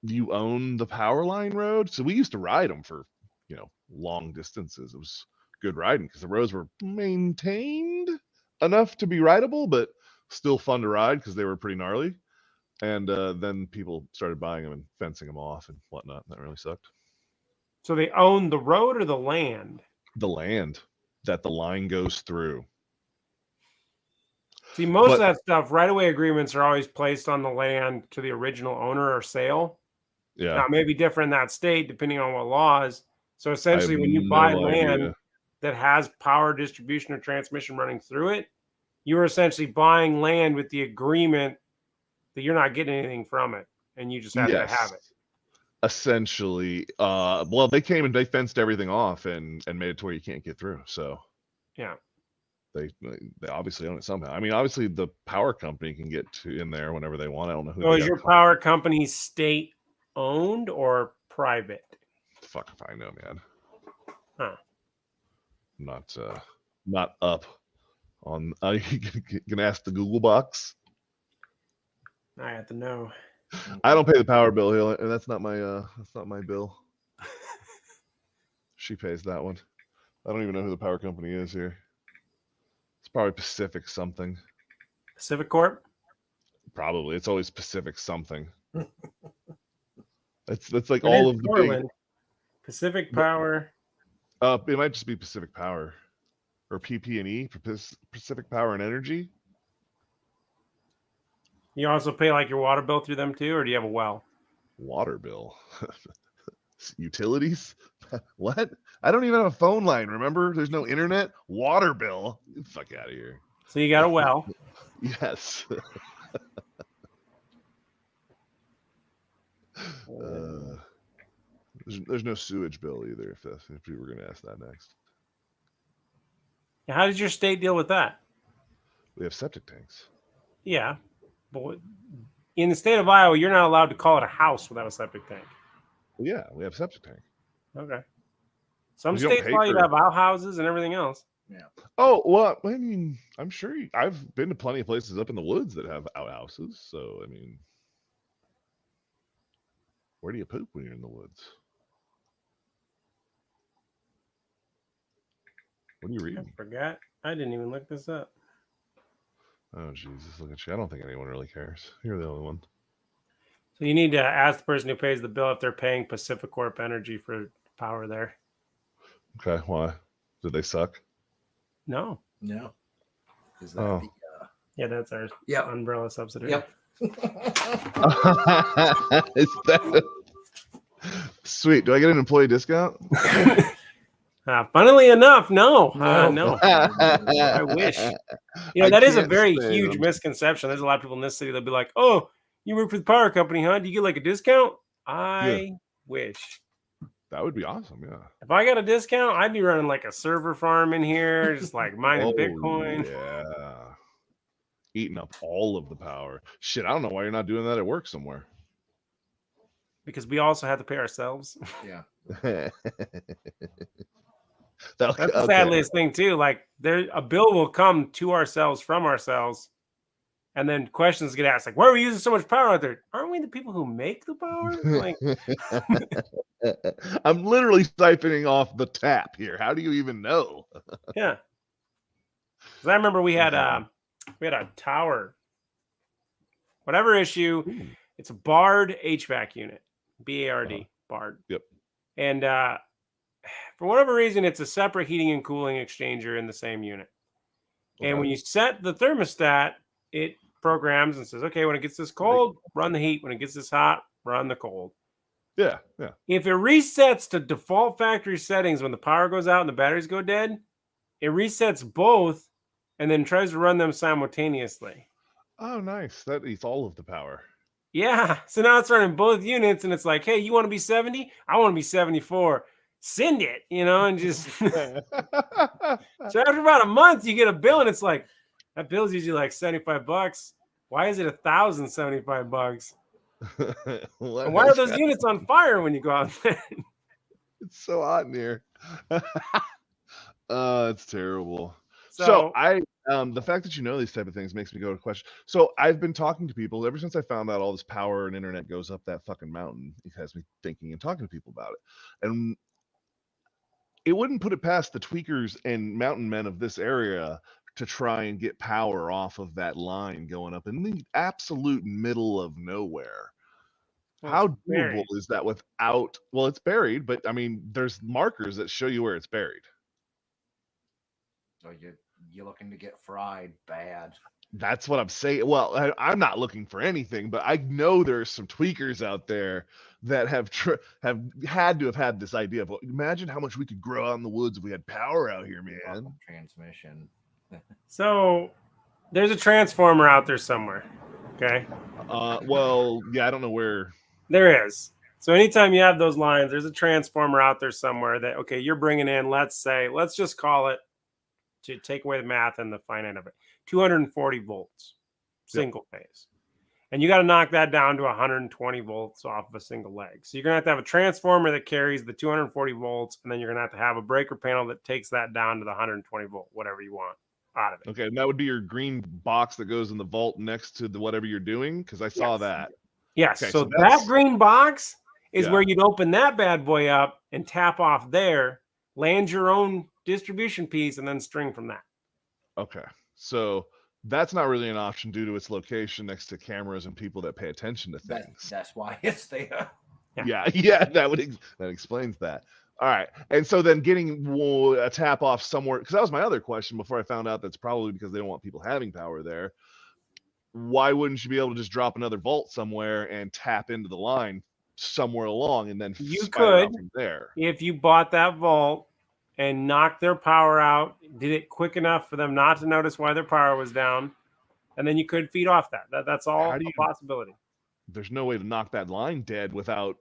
you own the power line road. So we used to ride them for, long distances. It was good riding because the roads were maintained enough to be rideable, but still fun to ride because they were pretty gnarly. And then people started buying them and fencing them off and whatnot. That really sucked. So they own the road or the land? The land that the line goes through. See, most of that stuff, right-of-way agreements are always placed on the land to the original owner or sale. Yeah. Now, it may be different in that state depending on what laws. So essentially, when you no buy idea. land that has power distribution or transmission running through it, you are essentially buying land with the agreement that you're not getting anything from it, and you just have to have it. Essentially, well, they came and they fenced everything off and made it to where you can't get through. So yeah, they obviously own it somehow. I mean, obviously the power company can get in there whenever they want. I don't know who. So is your power company state owned or private? Fuck if I know, man. Huh. Not up on. You can ask the Google box. I have to know. I don't pay the power bill, and that's not my bill. She pays that one. I don't even know who the power company is here. It's probably Pacific something. Pacific Corp? Probably. It's always Pacific something. That's like all of the big Pacific Power. It might just be Pacific Power or PP&E, Pacific Power and Energy. You also pay like your water bill through them too, or do you have a well? Water bill. Utilities? What? I don't even have a phone line, remember? There's no internet. Water bill? Get the fuck out of here. So you got a well. Yes. There's no sewage bill either, if you were going to ask that next. How does your state deal with that? We have septic tanks. Yeah, but in the state of Iowa, you're not allowed to call it a house without a septic tank. Well, yeah, we have septic tank. Okay. Some states allow you to have outhouses and everything else. Yeah. Oh, well, I mean, I'm sure I've been to plenty of places up in the woods that have outhouses. So, I mean, where do you poop when you're in the woods? What are you reading? I forgot. I didn't even look this up. Oh, Jesus, look at you. I don't think anyone really cares. You're the only one. So you need to ask the person who pays the bill if they're paying Pacific Corp Energy for power there. Okay, why? Did they suck? No. No. Is that yeah, that's our umbrella subsidiary. Yep. Is that sweet? Do I get an employee discount? Funnily enough, no. No. I wish. That is a very huge misconception. There's a lot of people in this city that'll be like, "Oh, you work for the power company, huh? Do you get like a discount?" I wish. That would be awesome, yeah. If I got a discount, I'd be running like a server farm in here, just like mining Bitcoin. Yeah. Eating up all of the power. Shit, I don't know why you're not doing that at work somewhere. Because we also have to pay ourselves. Yeah. That's the sadliest thing too. Like a bill will come to ourselves from ourselves, And then questions get asked like, why are we using so much power out there? Aren't we the people who make the power? Like, I'm literally siphoning off the tap here. How do you even know? yeah. Because I remember we had a tower, whatever issue. Ooh. It's a Bard HVAC unit, BARD, Bard. Yep. And for whatever reason, it's a separate heating and cooling exchanger in the same unit. Okay. And when you set the thermostat, it programs and says, okay, when it gets this cold, run the heat. When it gets this hot, run the cold. Yeah. If it resets to default factory settings when the power goes out and the batteries go dead, it resets both and then tries to run them simultaneously. Oh, nice. That eats all of the power. Yeah. So now it's running both units and it's like, hey, you want to be 70? I want to be 74. Send it, and just. So after about a month, you get a bill and it's like, that bill's usually like $75. Why is it $1,075? And why are those units on fire when you go out there? It's so hot in here. It's terrible. So I the fact that you know these type of things makes me go to question. So I've been talking to people ever since I found out all this power and internet goes up that fucking mountain. It has me thinking and talking to people about it. And it wouldn't put it past the tweakers and mountain men of this area to try and get power off of that line going up in the absolute middle of nowhere. Well, How it's doable buried. is that without, well, it's buried, but I mean, there's markers that show you where it's buried. So you're looking to get fried bad. That's what I'm saying. Well, I'm not looking for anything, but I know there's some tweakers out there that have had to have had this idea of, well, imagine how much we could grow out in the woods if we had power out here, man. Transmission. So there's a transformer out there somewhere. Okay. Well, yeah, I don't know where. There is. So anytime you have those lines, there's a transformer out there somewhere that, okay, you're bringing in, let's just call it, to take away the math and the finite of it, 240 volts, single phase. And you got to knock that down to 120 volts off of a single leg. So you're going to have a transformer that carries the 240 volts, and then you're going to have a breaker panel that takes that down to the 120 volt, whatever you want out of it. Okay, and that would be your green box that goes in the vault next to the whatever you're doing, because I saw that. Yes, Okay, so that green box is where you'd open that bad boy up and tap off there, land your own distribution piece, and then string from that. Okay, so that's not really an option due to its location next to cameras and people that pay attention to things. That's why it's there. Yeah, that explains that. All right, and so then getting a tap off somewhere, because that was my other question before I found out that's probably because they don't want people having power there. Why wouldn't you be able to just drop another volt somewhere and tap into the line somewhere along and then you could from there? If you bought that vault and knocked their power out, did it quick enough for them not to notice why their power was down, and then you could feed off that. That's all a possibility. There's no way to knock that line dead without.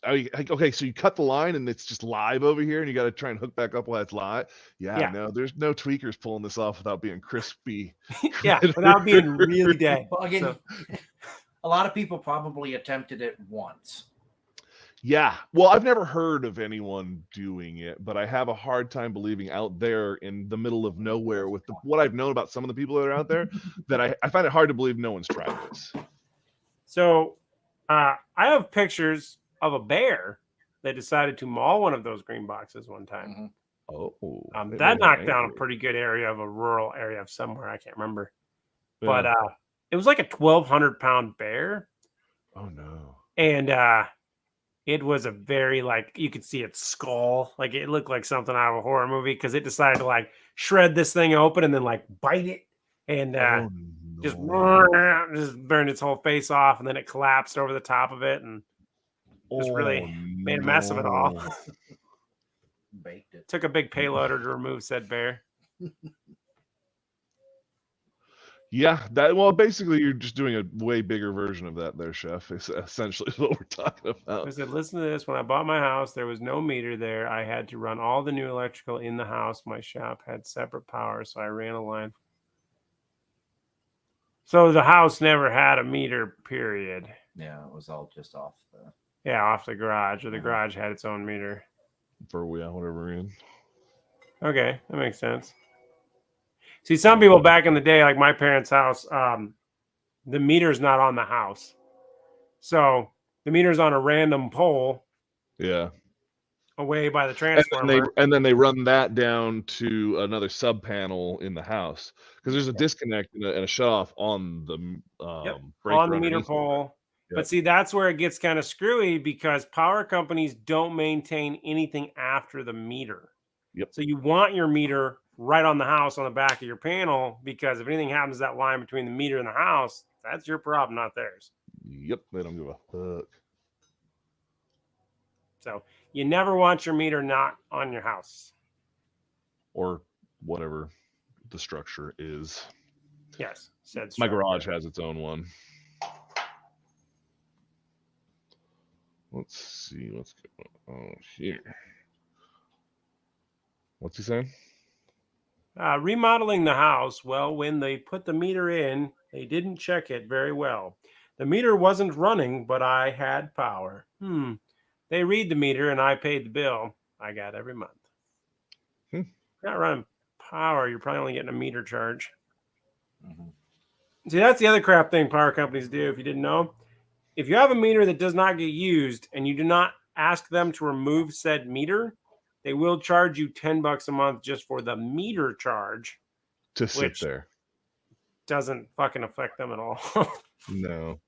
Okay, so you cut the line and it's just live over here, and you got to try and hook back up while it's live. Yeah, no, there's no tweakers pulling this off without being crispy. Yeah, without being really dead. Well, again, a lot of people probably attempted it once. Yeah, well, I've never heard of anyone doing it, but I have a hard time believing out there in the middle of nowhere with what I've known about some of the people that are out there, that I find it hard to believe no one's tried this. So I have pictures of a bear that decided to maul one of those green boxes one time. Mm-hmm. That knocked down a pretty good area of a rural area of somewhere. I can't remember. Yeah. But it was like a 1,200-pound bear. Oh, no. And it was a very, you could see its skull. It looked like something out of a horror movie because it decided to, shred this thing open and then, bite it. And just burned its whole face off. And then it collapsed over the top of it. And just really made a mess of it all. Baked it. Took a big payloader to remove said bear. Yeah, basically you're just doing a way bigger version of that there, Chef. It's essentially what we're talking about. I said, listen to this. When I bought my house, there was no meter there. I had to run all the new electrical in the house. My shop had separate power, so I ran a line. So the house never had a meter, period. Yeah, it was all just off the... Yeah, off the garage, or the garage had its own meter. For whatever we're in. Okay, that makes sense. See, some people back in the day, like my parents' house, the meter's not on the house. So the meter's on a random pole Yeah. away by the transformer. And then they run that down to another sub panel in the house because there's a disconnect and a shut off on the breaker on the meter underneath. pole. Yep. But see, that's where it gets kind of screwy because power companies don't maintain anything after the meter. Yep. So you want your meter right on the house on the back of your panel because if anything happens to that line between the meter and the house, that's your problem, not theirs. Yep, they don't give a fuck. So you never want your meter not on your house. Or whatever the structure is. Yes, said My structure. garage has its own one. Let's see what's going on here. What's he saying? Remodeling the house. Well, when they put the meter in, they didn't check it very well. The meter wasn't running, but I had power. They read the meter and I paid the bill I got every month. Not running power, you're probably only getting a meter charge. See, that's the other crap thing power companies do, if you didn't know. If you have a meter that does not get used and you do not ask them to remove said meter, they will charge you $10 a month just for the meter charge. To sit there. Doesn't fucking affect them at all. No.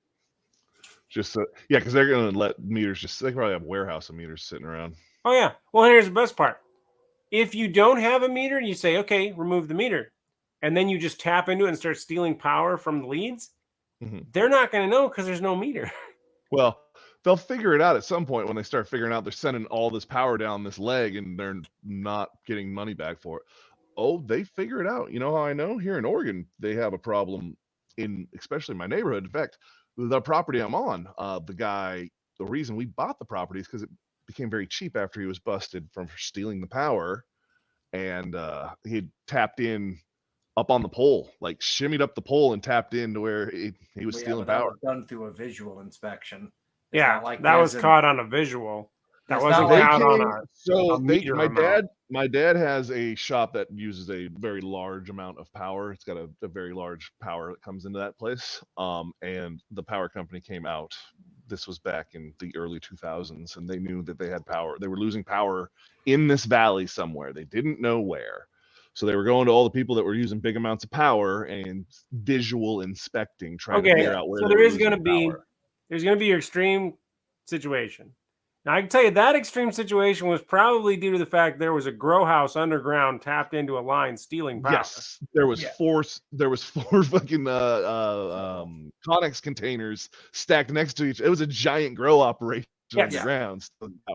Just yeah, because they're gonna let meters they probably have a warehouse of meters sitting around. Oh yeah. Well, here's the best part. If you don't have a meter, you say, okay, remove the meter. And then you just tap into it and start stealing power from the leads. They're not going to know because there's no meter. Well, they'll figure it out at some point when they start figuring out they're sending all this power down this leg and they're not getting money back for it. Oh, they figure it out. You know how I know? Here in Oregon, they have a problem especially my neighborhood. In fact, the property I'm on, the reason we bought the property is because it became very cheap after he was busted for stealing the power. And he had tapped in up on the pole, like shimmied up the pole and tapped into where he was stealing power. That was done through a visual inspection. It's like that was caught on a visual. That wasn't caught on a. So my dad has a shop that uses a very large amount of power. It's got a very large power that comes into that place. And the power company came out. This was back in the early 2000s, and they knew that they had power. They were losing power in this valley somewhere. They didn't know where. So they were going to all the people that were using big amounts of power and visual inspecting, trying to figure out where. So there's going to be your extreme situation. Now I can tell you that extreme situation was probably due to the fact there was a grow house underground tapped into a line stealing power. Yes, there was four fucking Connex containers stacked next to each. It was a giant grow operation underground.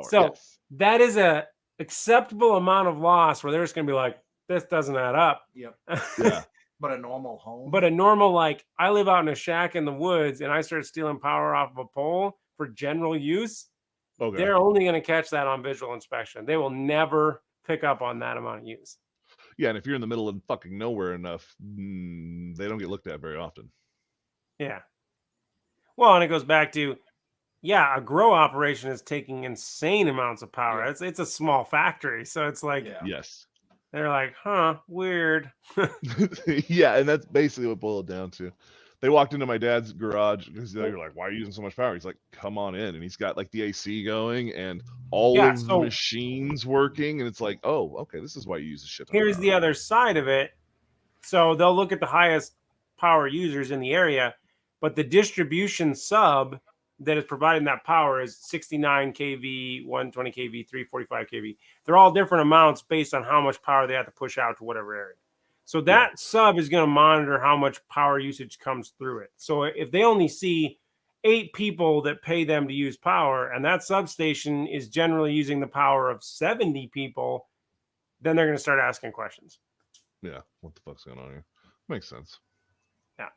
So that is a acceptable amount of loss where they're just going to be like, this doesn't add up. Yep. Yeah. But a normal home. But a normal, like, I live out in a shack in the woods and I start stealing power off of a pole for general use. Okay. They're only going to catch that on visual inspection. They will never pick up on that amount of use. Yeah, and if you're in the middle of fucking nowhere enough, they don't get looked at very often. Yeah. Well, and it goes back to, a grow operation is taking insane amounts of power. Yeah. It's a small factory, so it's like, yes. They're like, weird. Yeah, and that's basically what it boiled down to. They walked into my dad's garage because they were like, why are you using so much power? He's like, come on in. And he's got like the AC going and all of the machines working. And it's like, oh, okay, this is why you use the shit. Here's the other side of it. So they'll look at the highest power users in the area, but the distribution sub that is providing that power is 69 kV, 120 kV, 345 kV. They're all different amounts based on how much power they have to push out to whatever area. So that sub is going to monitor how much power usage comes through it. So if they only see 8 people that pay them to use power, and that substation is generally using the power of 70 people, then they're going to start asking questions. Yeah, what the fuck's going on here? Makes sense. Yeah.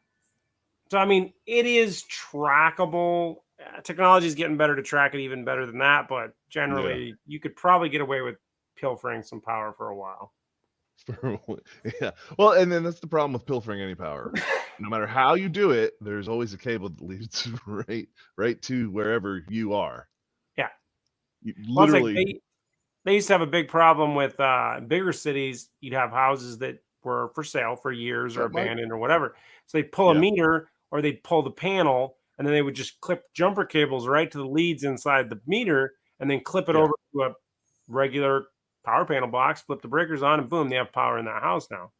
So, I mean, it is trackable. Technology is getting better to track it even better than that, but generally you could probably get away with pilfering some power for a while. Yeah. Well, and then that's the problem with pilfering any power. No matter how you do it, there's always a cable that leads right to wherever you are. Yeah. Literally. They used to have a big problem with bigger cities. You'd have houses that were for sale for years or That might- abandoned or whatever. So they'd pull a Yeah. meter or they'd pull the panel, and then they would just clip jumper cables right to the leads inside the meter and then clip it Yeah. over to a regular power panel box, flip the breakers on, and boom, they have power in that house now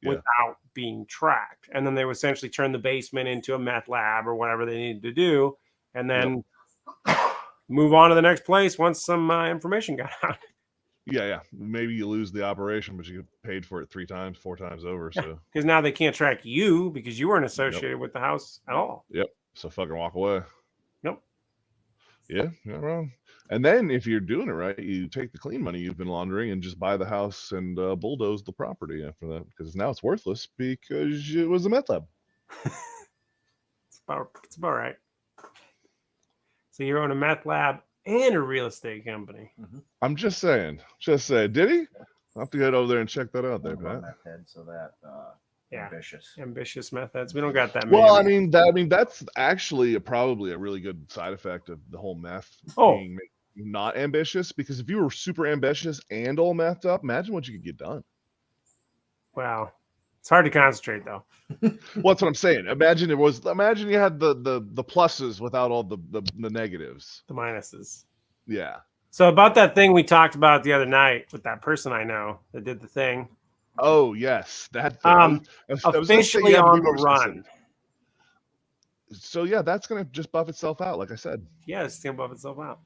Yeah. without being tracked. And then they would essentially turn the basement into a meth lab or whatever they needed to do, and then move on to the next place once some information got out. Yeah. Maybe you lose the operation, but you get paid for it 3 times, 4 times over. So Because now they can't track you because you weren't associated with the house at all. so fucking walk away. Nope. Yeah, not wrong. And then if you're doing it right, you take the clean money you've been laundering and just buy the house and bulldoze the property after that, because now it's worthless because it was a meth lab. It's about right. So you own a meth lab and a real estate company. I'm just saying. Did he? I'll have to get over there and check that out there, Run Pat. that head so that Yeah. ambitious. Ambitious methods. We don't got that many. Well, I mean, that's actually probably a really good side effect of the whole meth being not ambitious, because if you were super ambitious and all methed up, imagine what you could get done. Wow. It's hard to concentrate though. Well, that's what I'm saying. Imagine you had the pluses without all the negatives. The minuses. Yeah. So about that thing we talked about the other night with that person I know that did the thing. Oh yes, that thing. I was gonna say Officially you have to be on the more specific. run. So yeah, that's gonna just buff itself out, like I said. Yeah, it's gonna buff itself out.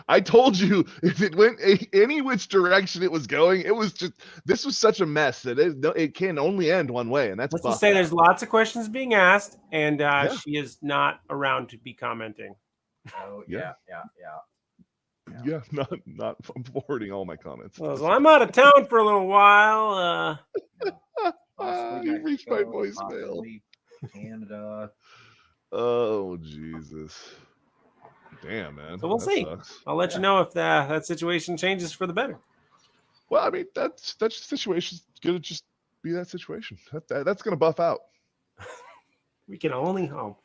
I told you if it went any which direction it was going, it was just, this was such a mess that it can only end one way, and that's Let's buff just say out. there's lots of questions being asked, and she is not around to be commenting. Oh Yeah. yeah. not I'm forwarding all my comments. So I'm out of town for a little while. Possibly You reached my Mexico, voicemail. possibly Canada. Oh Jesus. Damn, man. So we'll That see. sucks. I'll let you know if that situation changes for the better. Well, I mean, that's situation's gonna just be that situation. That's gonna buff out. We can only hope.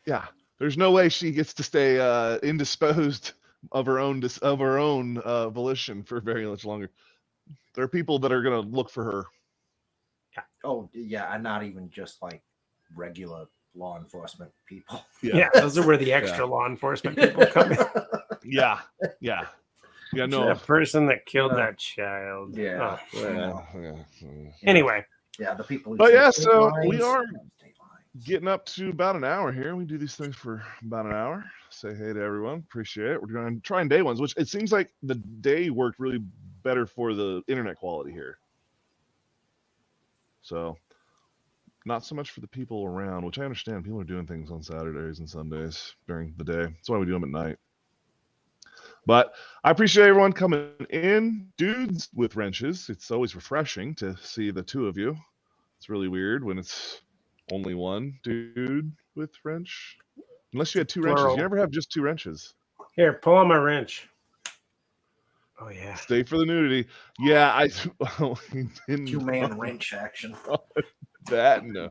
Yeah, there's no way she gets to stay indisposed of her own volition for very much longer. There are people that are gonna look for her. Oh yeah, and not even just like regular law enforcement people. Yeah, those are where the extra law enforcement people come in. Yeah. No. That person that killed that child. Yeah. Oh. Yeah. Anyway, Yeah, the people. Who But say yeah, state so lines, we are state lines. getting up to about an hour here. We do these things for about an hour. Say hey to everyone. Appreciate it. We're going to try and day ones, which it seems like the day worked really better for the internet quality here. So not so much for the people around, which I understand. People are doing things on Saturdays and Sundays during the day. That's why we do them at night. But I appreciate everyone coming in. Dudes with wrenches. It's always refreshing to see the two of you. It's really weird when it's only one dude with wrench. Unless you had two wrenches. Plural. You never have just two wrenches. here, pull on my wrench. Oh yeah. Stay for the nudity. Yeah, I didn't 2-man wrench action. that no.